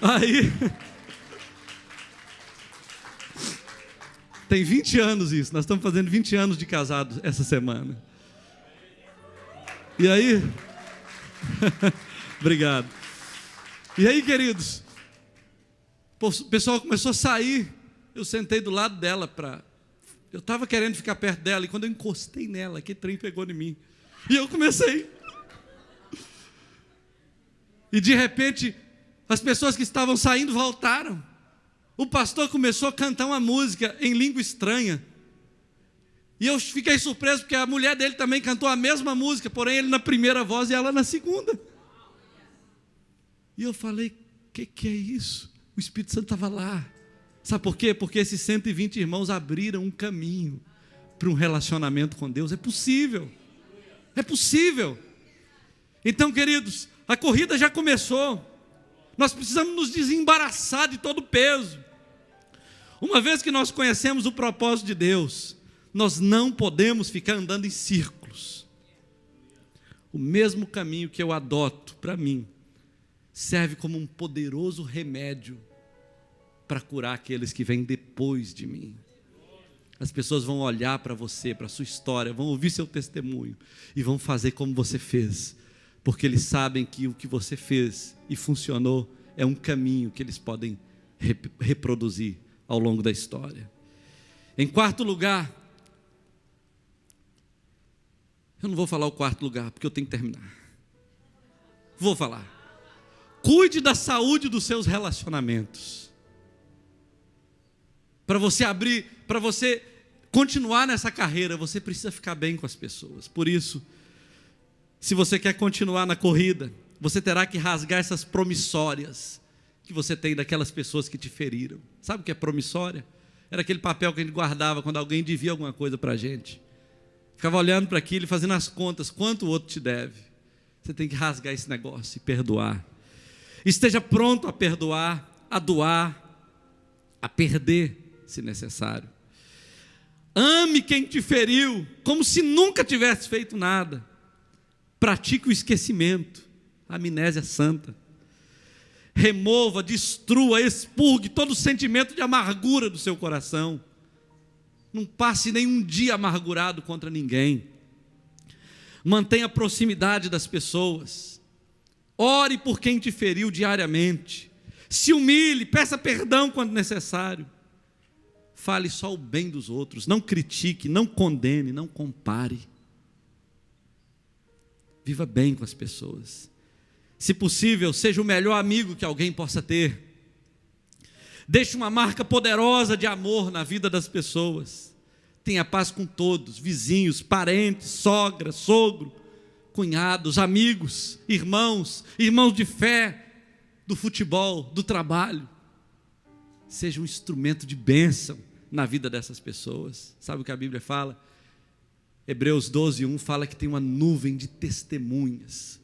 [SPEAKER 4] Aí... Tem 20 anos isso, nós estamos fazendo 20 anos de casado essa semana. E aí, obrigado. E aí, queridos, o pessoal começou a sair, eu sentei do lado dela, eu estava querendo ficar perto dela, e quando eu encostei nela, aquele trem pegou em mim. E eu comecei. E de repente, as pessoas que estavam saindo voltaram. O pastor começou a cantar uma música em língua estranha. E eu fiquei surpreso, porque a mulher dele também cantou a mesma música, porém ele na primeira voz e ela na segunda. E eu falei, o que é isso? O Espírito Santo estava lá. Sabe por quê? Porque esses 120 irmãos abriram um caminho para um relacionamento com Deus. É possível. É possível. Então, queridos, a corrida já começou. Nós precisamos nos desembaraçar de todo o peso. Uma vez que nós conhecemos o propósito de Deus, nós não podemos ficar andando em círculos. O mesmo caminho que eu adoto para mim, serve como um poderoso remédio para curar aqueles que vêm depois de mim. As pessoas vão olhar para você, para a sua história, vão ouvir seu testemunho e vão fazer como você fez, porque eles sabem que o que você fez e funcionou é um caminho que eles podem reproduzir ao longo da história. Em quarto lugar, eu não vou falar o quarto lugar, porque eu tenho que terminar. Vou falar. Cuide da saúde dos seus relacionamentos. Para você continuar nessa carreira, você precisa ficar bem com as pessoas. Por isso, se você quer continuar na corrida, você terá que rasgar essas promissórias que você tem daquelas pessoas que te feriram. Sabe o que é promissória? Era aquele papel que a gente guardava quando alguém devia alguma coisa para a gente. Ficava olhando para aquilo e fazendo as contas, quanto o outro te deve. Você tem que rasgar esse negócio e perdoar. Esteja pronto a perdoar, a doar, a perder, se necessário. Ame quem te feriu, como se nunca tivesse feito nada. Pratique o esquecimento, a amnésia santa. Remova, destrua, expurgue todo o sentimento de amargura do seu coração. Não passe nenhum dia amargurado contra ninguém. Mantenha a proximidade das pessoas. Ore por quem te feriu diariamente. Se humilhe, peça perdão quando necessário. Fale só o bem dos outros. Não critique, não condene, não compare. Viva bem com as pessoas. Se possível, seja o melhor amigo que alguém possa ter. Deixe uma marca poderosa de amor na vida das pessoas. Tenha paz com todos, vizinhos, parentes, sogra, sogro, cunhados, amigos, irmãos de fé, do futebol, do trabalho. Seja um instrumento de bênção na vida dessas pessoas. Sabe o que a Bíblia fala? Hebreus 12:1 fala que tem uma nuvem de testemunhas.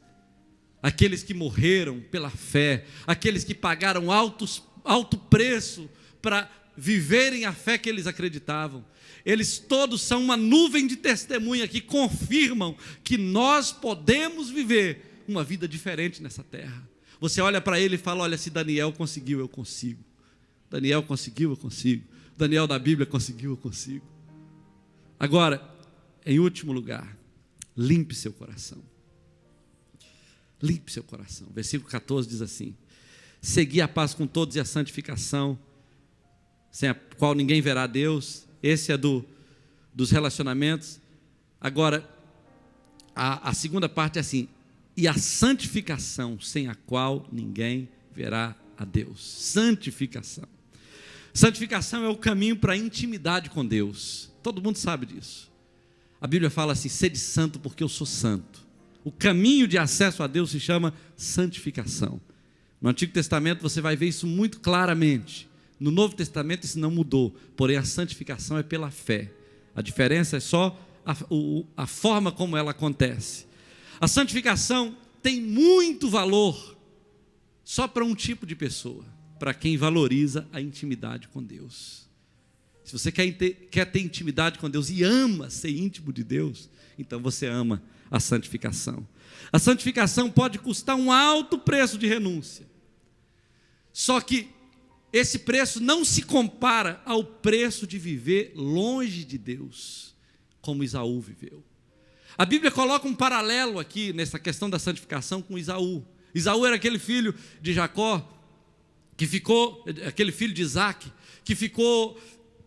[SPEAKER 4] Aqueles que morreram pela fé, aqueles que pagaram alto preço para viverem a fé que eles acreditavam. Eles todos são uma nuvem de testemunha que confirmam que nós podemos viver uma vida diferente nessa terra. Você olha para ele e fala: olha, se Daniel conseguiu, eu consigo. Daniel conseguiu, eu consigo. Daniel da Bíblia conseguiu, eu consigo. Agora, em último lugar, limpe seu coração. Limpe seu coração. Versículo 14 diz assim: segui a paz com todos e a santificação, sem a qual ninguém verá a Deus. Esse é dos relacionamentos. Agora, a segunda parte é assim: e a santificação, sem a qual ninguém verá a Deus. Santificação. Santificação é o caminho para a intimidade com Deus. Todo mundo sabe disso. A Bíblia fala assim: sede santo porque eu sou santo. O caminho de acesso a Deus se chama santificação. No Antigo Testamento você vai ver isso muito claramente. No Novo Testamento isso não mudou, porém a santificação é pela fé. A diferença é só a forma como ela acontece. A santificação tem muito valor só para um tipo de pessoa, para quem valoriza a intimidade com Deus. Se você quer ter intimidade com Deus e ama ser íntimo de Deus, então você ama a santificação. A santificação pode custar um alto preço de renúncia. Só que esse preço não se compara ao preço de viver longe de Deus, como Esaú viveu. A Bíblia coloca um paralelo aqui nessa questão da santificação com Esaú. Esaú era aquele filho de Jacó, aquele filho de Isaac, que ficou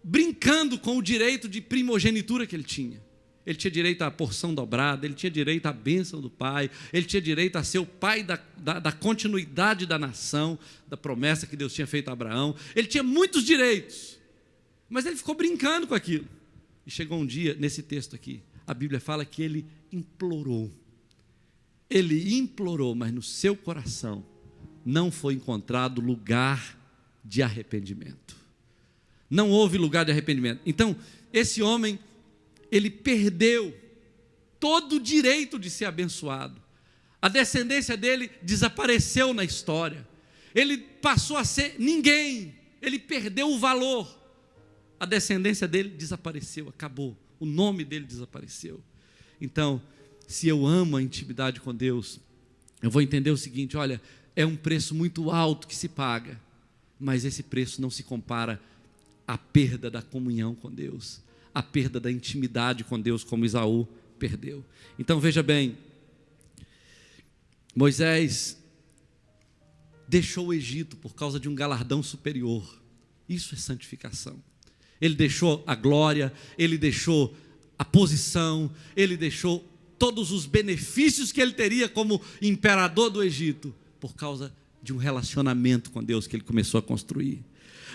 [SPEAKER 4] brincando com o direito de primogenitura que ele tinha. Ele tinha direito à porção dobrada, ele tinha direito à bênção do pai, ele tinha direito a ser o pai da continuidade da nação, da promessa que Deus tinha feito a Abraão. Ele tinha muitos direitos, mas ele ficou brincando com aquilo. E chegou um dia, nesse texto aqui, a Bíblia fala que ele implorou, mas no seu coração não foi encontrado lugar de arrependimento. Não houve lugar de arrependimento. Então, esse homem, ele perdeu todo o direito de ser abençoado. A descendência dele desapareceu na história. Ele passou a ser ninguém. Ele perdeu o valor. A descendência dele desapareceu, acabou. O nome dele desapareceu. Então, se eu amo a intimidade com Deus, eu vou entender o seguinte: olha, é um preço muito alto que se paga, mas esse preço não se compara à perda da comunhão com Deus, a perda da intimidade com Deus, como Esaú perdeu. Então veja bem, Moisés deixou o Egito por causa de um galardão superior. Isso é santificação. Ele deixou a glória, ele deixou a posição, ele deixou todos os benefícios que ele teria como imperador do Egito, por causa de um relacionamento com Deus que ele começou a construir.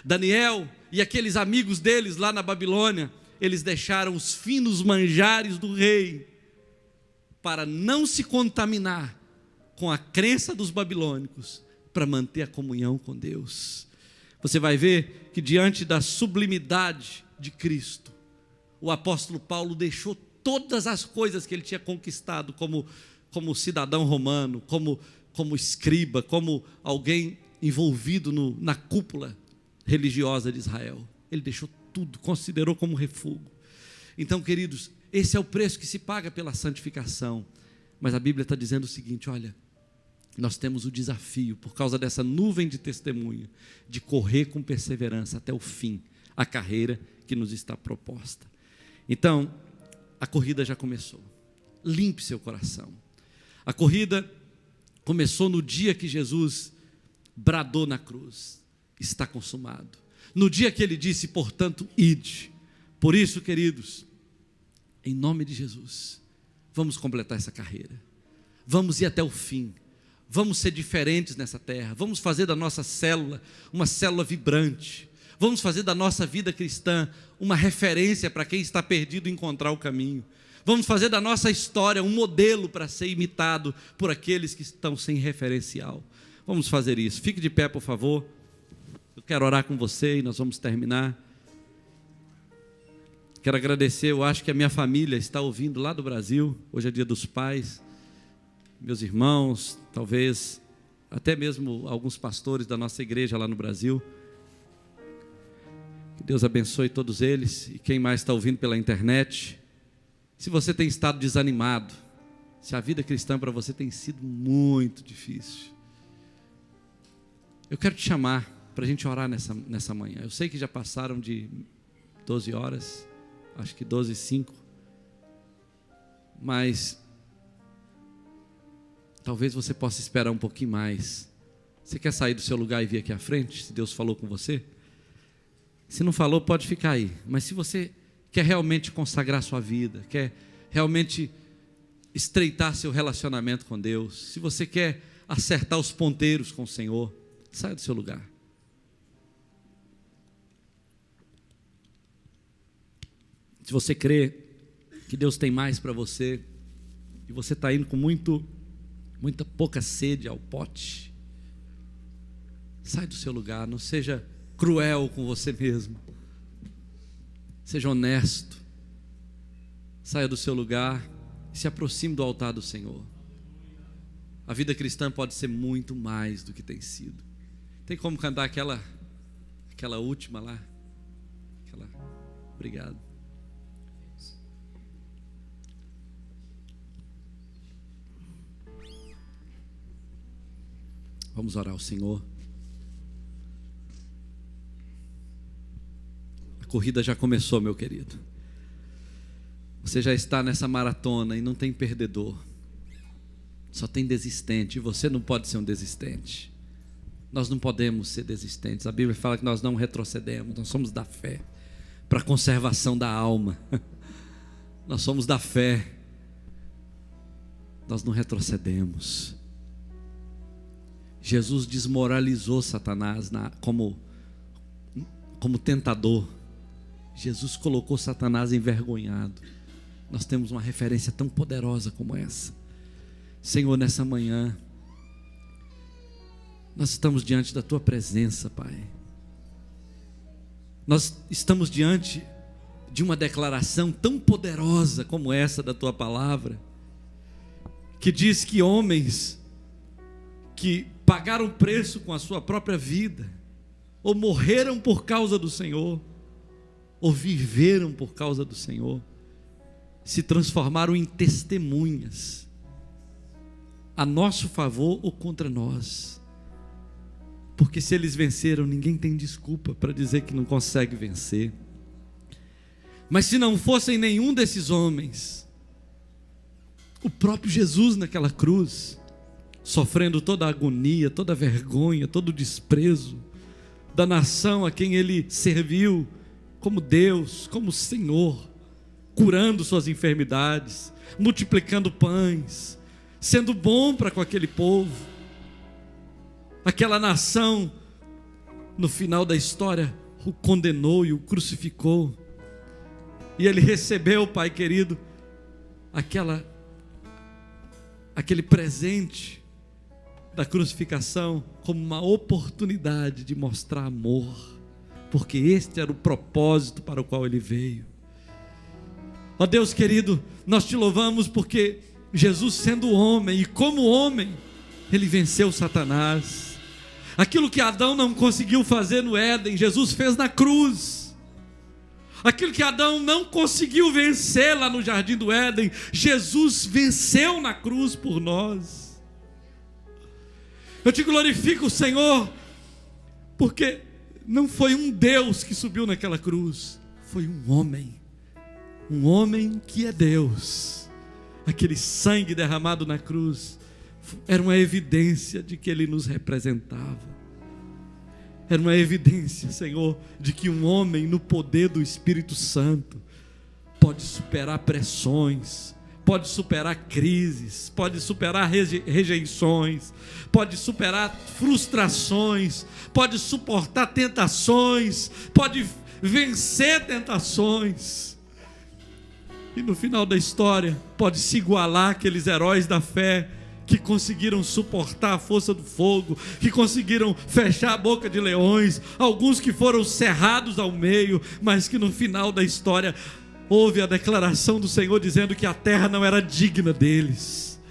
[SPEAKER 4] Daniel e aqueles amigos deles lá na Babilônia, eles deixaram os finos manjares do rei para não se contaminar com a crença dos babilônicos, para manter a comunhão com Deus. Você vai ver que diante da sublimidade de Cristo, o apóstolo Paulo deixou todas as coisas que ele tinha conquistado como cidadão romano, como escriba, como alguém envolvido na cúpula religiosa de Israel. Ele deixou tudo, considerou como refúgio. Então, queridos, esse é o preço que se paga pela santificação. Mas a Bíblia está dizendo o seguinte: olha, nós temos o desafio, por causa dessa nuvem de testemunha, de correr com perseverança até o fim, a carreira que nos está proposta. Então, a corrida já começou. Limpe seu coração. A corrida começou no dia que Jesus bradou na cruz: está consumado. No dia que ele disse: portanto, ide. Por isso, queridos, em nome de Jesus, vamos completar essa carreira. Vamos ir até o fim. Vamos ser diferentes nessa terra. Vamos fazer da nossa célula uma célula vibrante. Vamos fazer da nossa vida cristã uma referência para quem está perdido encontrar o caminho. Vamos fazer da nossa história um modelo para ser imitado por aqueles que estão sem referencial. Vamos fazer isso. Fique de pé, por favor. Eu quero orar com você e nós vamos terminar. Quero agradecer, eu acho que a minha família está ouvindo lá do Brasil. Hoje é dia dos pais. Meus irmãos, talvez até mesmo alguns pastores da nossa igreja lá no Brasil. Que Deus abençoe todos eles. E quem mais está ouvindo pela internet. Se você tem estado desanimado, se a vida cristã para você tem sido muito difícil, eu quero te chamar para a gente orar nessa manhã. Eu sei que já passaram de 12 horas, acho que 12:05, mas talvez você possa esperar um pouquinho mais. Você quer sair do seu lugar e vir aqui à frente, se Deus falou com você? Se não falou, pode ficar aí. Mas se você quer realmente consagrar sua vida, quer realmente estreitar seu relacionamento com Deus, se você quer acertar os ponteiros com o Senhor, saia do seu lugar. Se você crê que Deus tem mais para você, e você está indo com muita pouca sede ao pote, sai do seu lugar. Não seja cruel com você mesmo. Seja honesto. Saia do seu lugar e se aproxime do altar do Senhor. A vida cristã pode ser muito mais do que tem sido. Tem como cantar aquela última lá? Obrigado. Vamos orar ao Senhor. A corrida já começou, meu querido. Você já está nessa maratona e não tem perdedor. Só tem desistente. E você não pode ser um desistente. Nós não podemos ser desistentes. A Bíblia fala que nós não retrocedemos. Nós somos da fé para a conservação da alma. Nós somos da fé. Nós não retrocedemos. Jesus desmoralizou Satanás como tentador. Jesus colocou Satanás envergonhado. Nós temos uma referência tão poderosa como essa. Senhor, nessa manhã, nós estamos diante da Tua presença, Pai. Nós estamos diante de uma declaração tão poderosa como essa da Tua palavra, que diz que homens que pagaram preço com a sua própria vida, ou morreram por causa do Senhor, ou viveram por causa do Senhor, se transformaram em testemunhas, a nosso favor ou contra nós. Porque se eles venceram, ninguém tem desculpa para dizer que não consegue vencer. Mas se não fossem nenhum desses homens, o próprio Jesus naquela cruz, sofrendo toda a agonia, toda a vergonha, todo o desprezo da nação a quem ele serviu como Deus, como Senhor, curando suas enfermidades, multiplicando pães, sendo bom para com aquele povo. Aquela nação, no final da história, o condenou e o crucificou. E ele recebeu, Pai querido, aquele presente da crucificação como uma oportunidade de mostrar amor, porque este era o propósito para o qual ele veio. Ó Deus querido, nós te louvamos porque Jesus, sendo homem e como homem, ele venceu Satanás. Aquilo que Adão não conseguiu fazer no Éden, Jesus fez na cruz.
[SPEAKER 3] Aquilo que Adão não conseguiu vencer lá no Jardim do Éden, Jesus venceu na cruz por nós. Eu te glorifico, Senhor, porque não foi um Deus que subiu naquela cruz, foi um homem que é Deus. Aquele sangue derramado na cruz era uma evidência de que Ele nos representava. Era uma evidência, Senhor, de que um homem no poder do Espírito Santo pode superar pressões, pode superar crises, pode superar rejeições, pode superar frustrações, pode suportar tentações, pode vencer tentações. E no final da história pode se igualar àqueles heróis da fé que conseguiram suportar a força do fogo, que conseguiram fechar a boca de leões, alguns que foram cerrados ao meio, mas que no final da história houve a declaração do Senhor dizendo que a terra não era digna deles.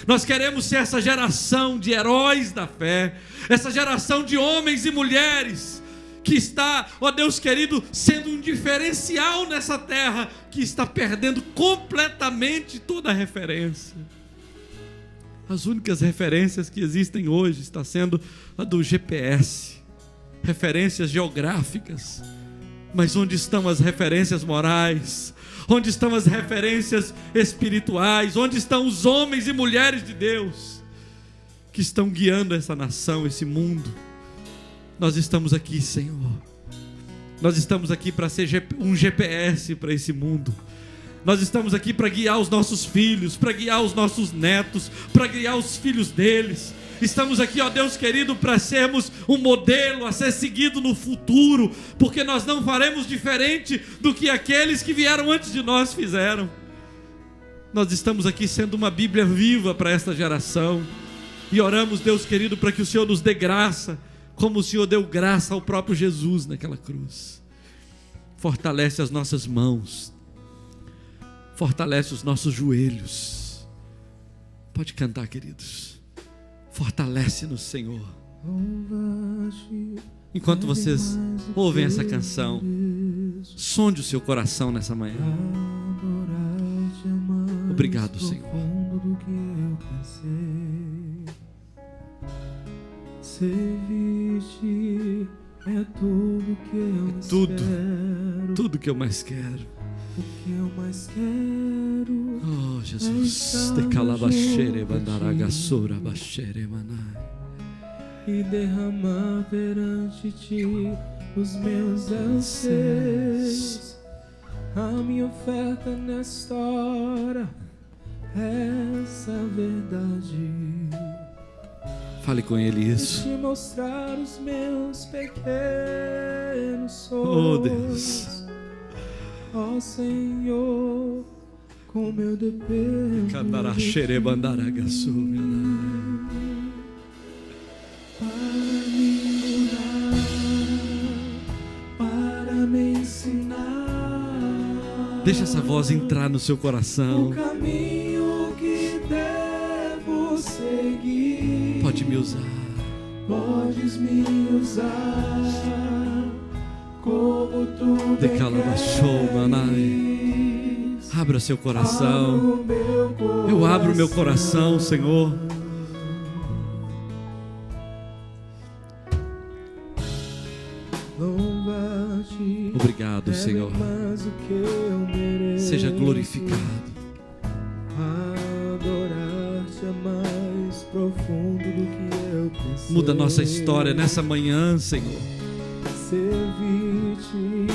[SPEAKER 3] Nós queremos ser essa geração de heróis da fé, essa geração de homens e mulheres que está, ó Deus querido, sendo um diferencial nessa terra, que está perdendo completamente toda a referência. As únicas referências que existem hoje está sendo a do GPS, referências geográficas. Mas onde estão as referências morais? Onde estão as referências espirituais? Onde estão os homens e mulheres de Deus que estão guiando essa nação, esse mundo? Nós estamos aqui, Senhor. Nós estamos aqui para ser um GPS para esse mundo. Nós estamos aqui para guiar os nossos filhos, para guiar os nossos netos, para guiar os filhos deles. Estamos aqui, ó Deus querido, para sermos um modelo a ser seguido no futuro, porque nós não faremos diferente do que aqueles que vieram antes de nós fizeram. Nós estamos aqui sendo uma Bíblia viva para esta geração, e oramos, Deus querido, para que o Senhor nos dê graça, como o Senhor deu graça ao próprio Jesus naquela cruz. Fortalece as nossas mãos, fortalece os nossos joelhos. Pode cantar, queridos. Fortalece-nos, Senhor. Enquanto vocês ouvem essa canção, sonde o seu coração nessa manhã. Obrigado, Senhor.
[SPEAKER 1] Servir-te é tudo que eu mais quero.
[SPEAKER 3] Tudo que eu mais quero.
[SPEAKER 1] O que eu mais quero.
[SPEAKER 3] Oh, Jesus. De calabachere bandaragassura bachere manai.
[SPEAKER 1] E derramar perante ti os meus anseios. A minha oferta nesta hora é essa verdade.
[SPEAKER 3] Fale com Ele isso.
[SPEAKER 1] Te mostrar os meus pequenos sonhos.
[SPEAKER 3] Oh, Deus.
[SPEAKER 1] Ó Senhor, como eu dependo de ti. Para me curar, para me ensinar.
[SPEAKER 3] Deixa essa voz entrar no seu coração.
[SPEAKER 1] O caminho que devo seguir.
[SPEAKER 3] Pode me usar.
[SPEAKER 1] Podes me usar como tu bem queres.
[SPEAKER 3] Abra seu coração. Eu abro meu coração, Senhor. Obrigado, Senhor. Seja glorificado.
[SPEAKER 1] Adorar-te é mais profundo do que eu pensei.
[SPEAKER 3] Muda a nossa história nessa manhã, Senhor.
[SPEAKER 1] Servir-te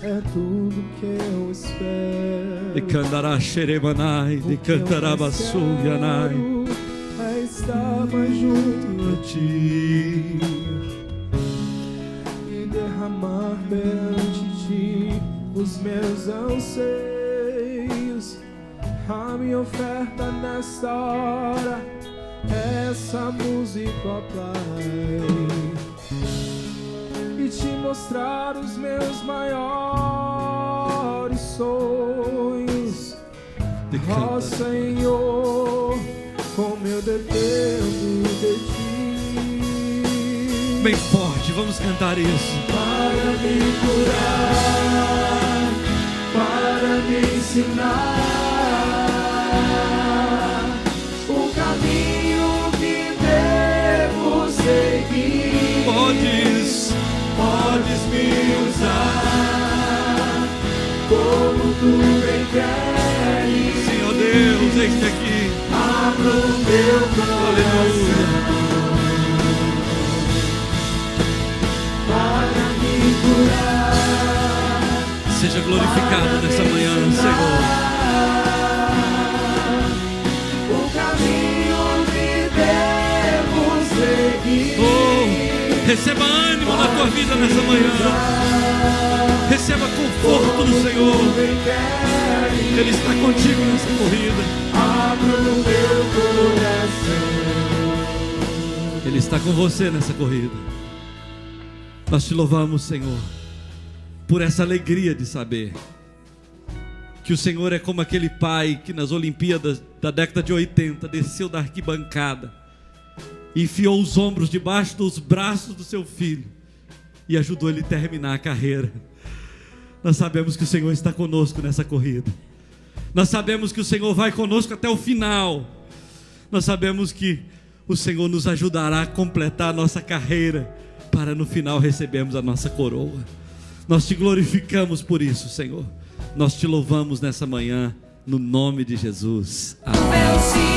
[SPEAKER 1] é tudo que eu espero.
[SPEAKER 3] De cantará xeremanai, de cantará bassunhanai.
[SPEAKER 1] É estar mais junto a ti e derramar perante ti os meus anseios. A minha oferta nessa hora é essa música, ó Pai. E te mostrar os meus maiores sonhos. Ó Senhor, como eu dependo de ti.
[SPEAKER 3] Bem forte, vamos cantar isso.
[SPEAKER 1] Para me curar, para me ensinar o caminho que devo seguir. Podes me usar como tu bem queres.
[SPEAKER 4] Senhor Deus, eis-te aqui.
[SPEAKER 1] Abra o meu coração para me curar.
[SPEAKER 4] Seja glorificado nessa manhã, Senhor.
[SPEAKER 1] O caminho que devo seguir.
[SPEAKER 4] Oh, receba ânimo na tua vida nessa manhã. Receba conforto do Senhor. Ele está contigo nessa corrida.
[SPEAKER 1] Abra o meu coração.
[SPEAKER 4] Ele está com você nessa corrida. Nós te louvamos, Senhor, por essa alegria de saber que o Senhor é como aquele pai que nas Olimpíadas da década de 80 desceu da arquibancada, enfiou os ombros debaixo dos braços do seu filho e ajudou ele a terminar a carreira. Nós sabemos que o Senhor está conosco nessa corrida. Nós sabemos que o Senhor vai conosco até o final. Nós sabemos que o Senhor nos ajudará a completar a nossa carreira, para no final recebermos a nossa coroa. Nós te glorificamos por isso, Senhor. Nós te louvamos nessa manhã, no nome de Jesus. Amém.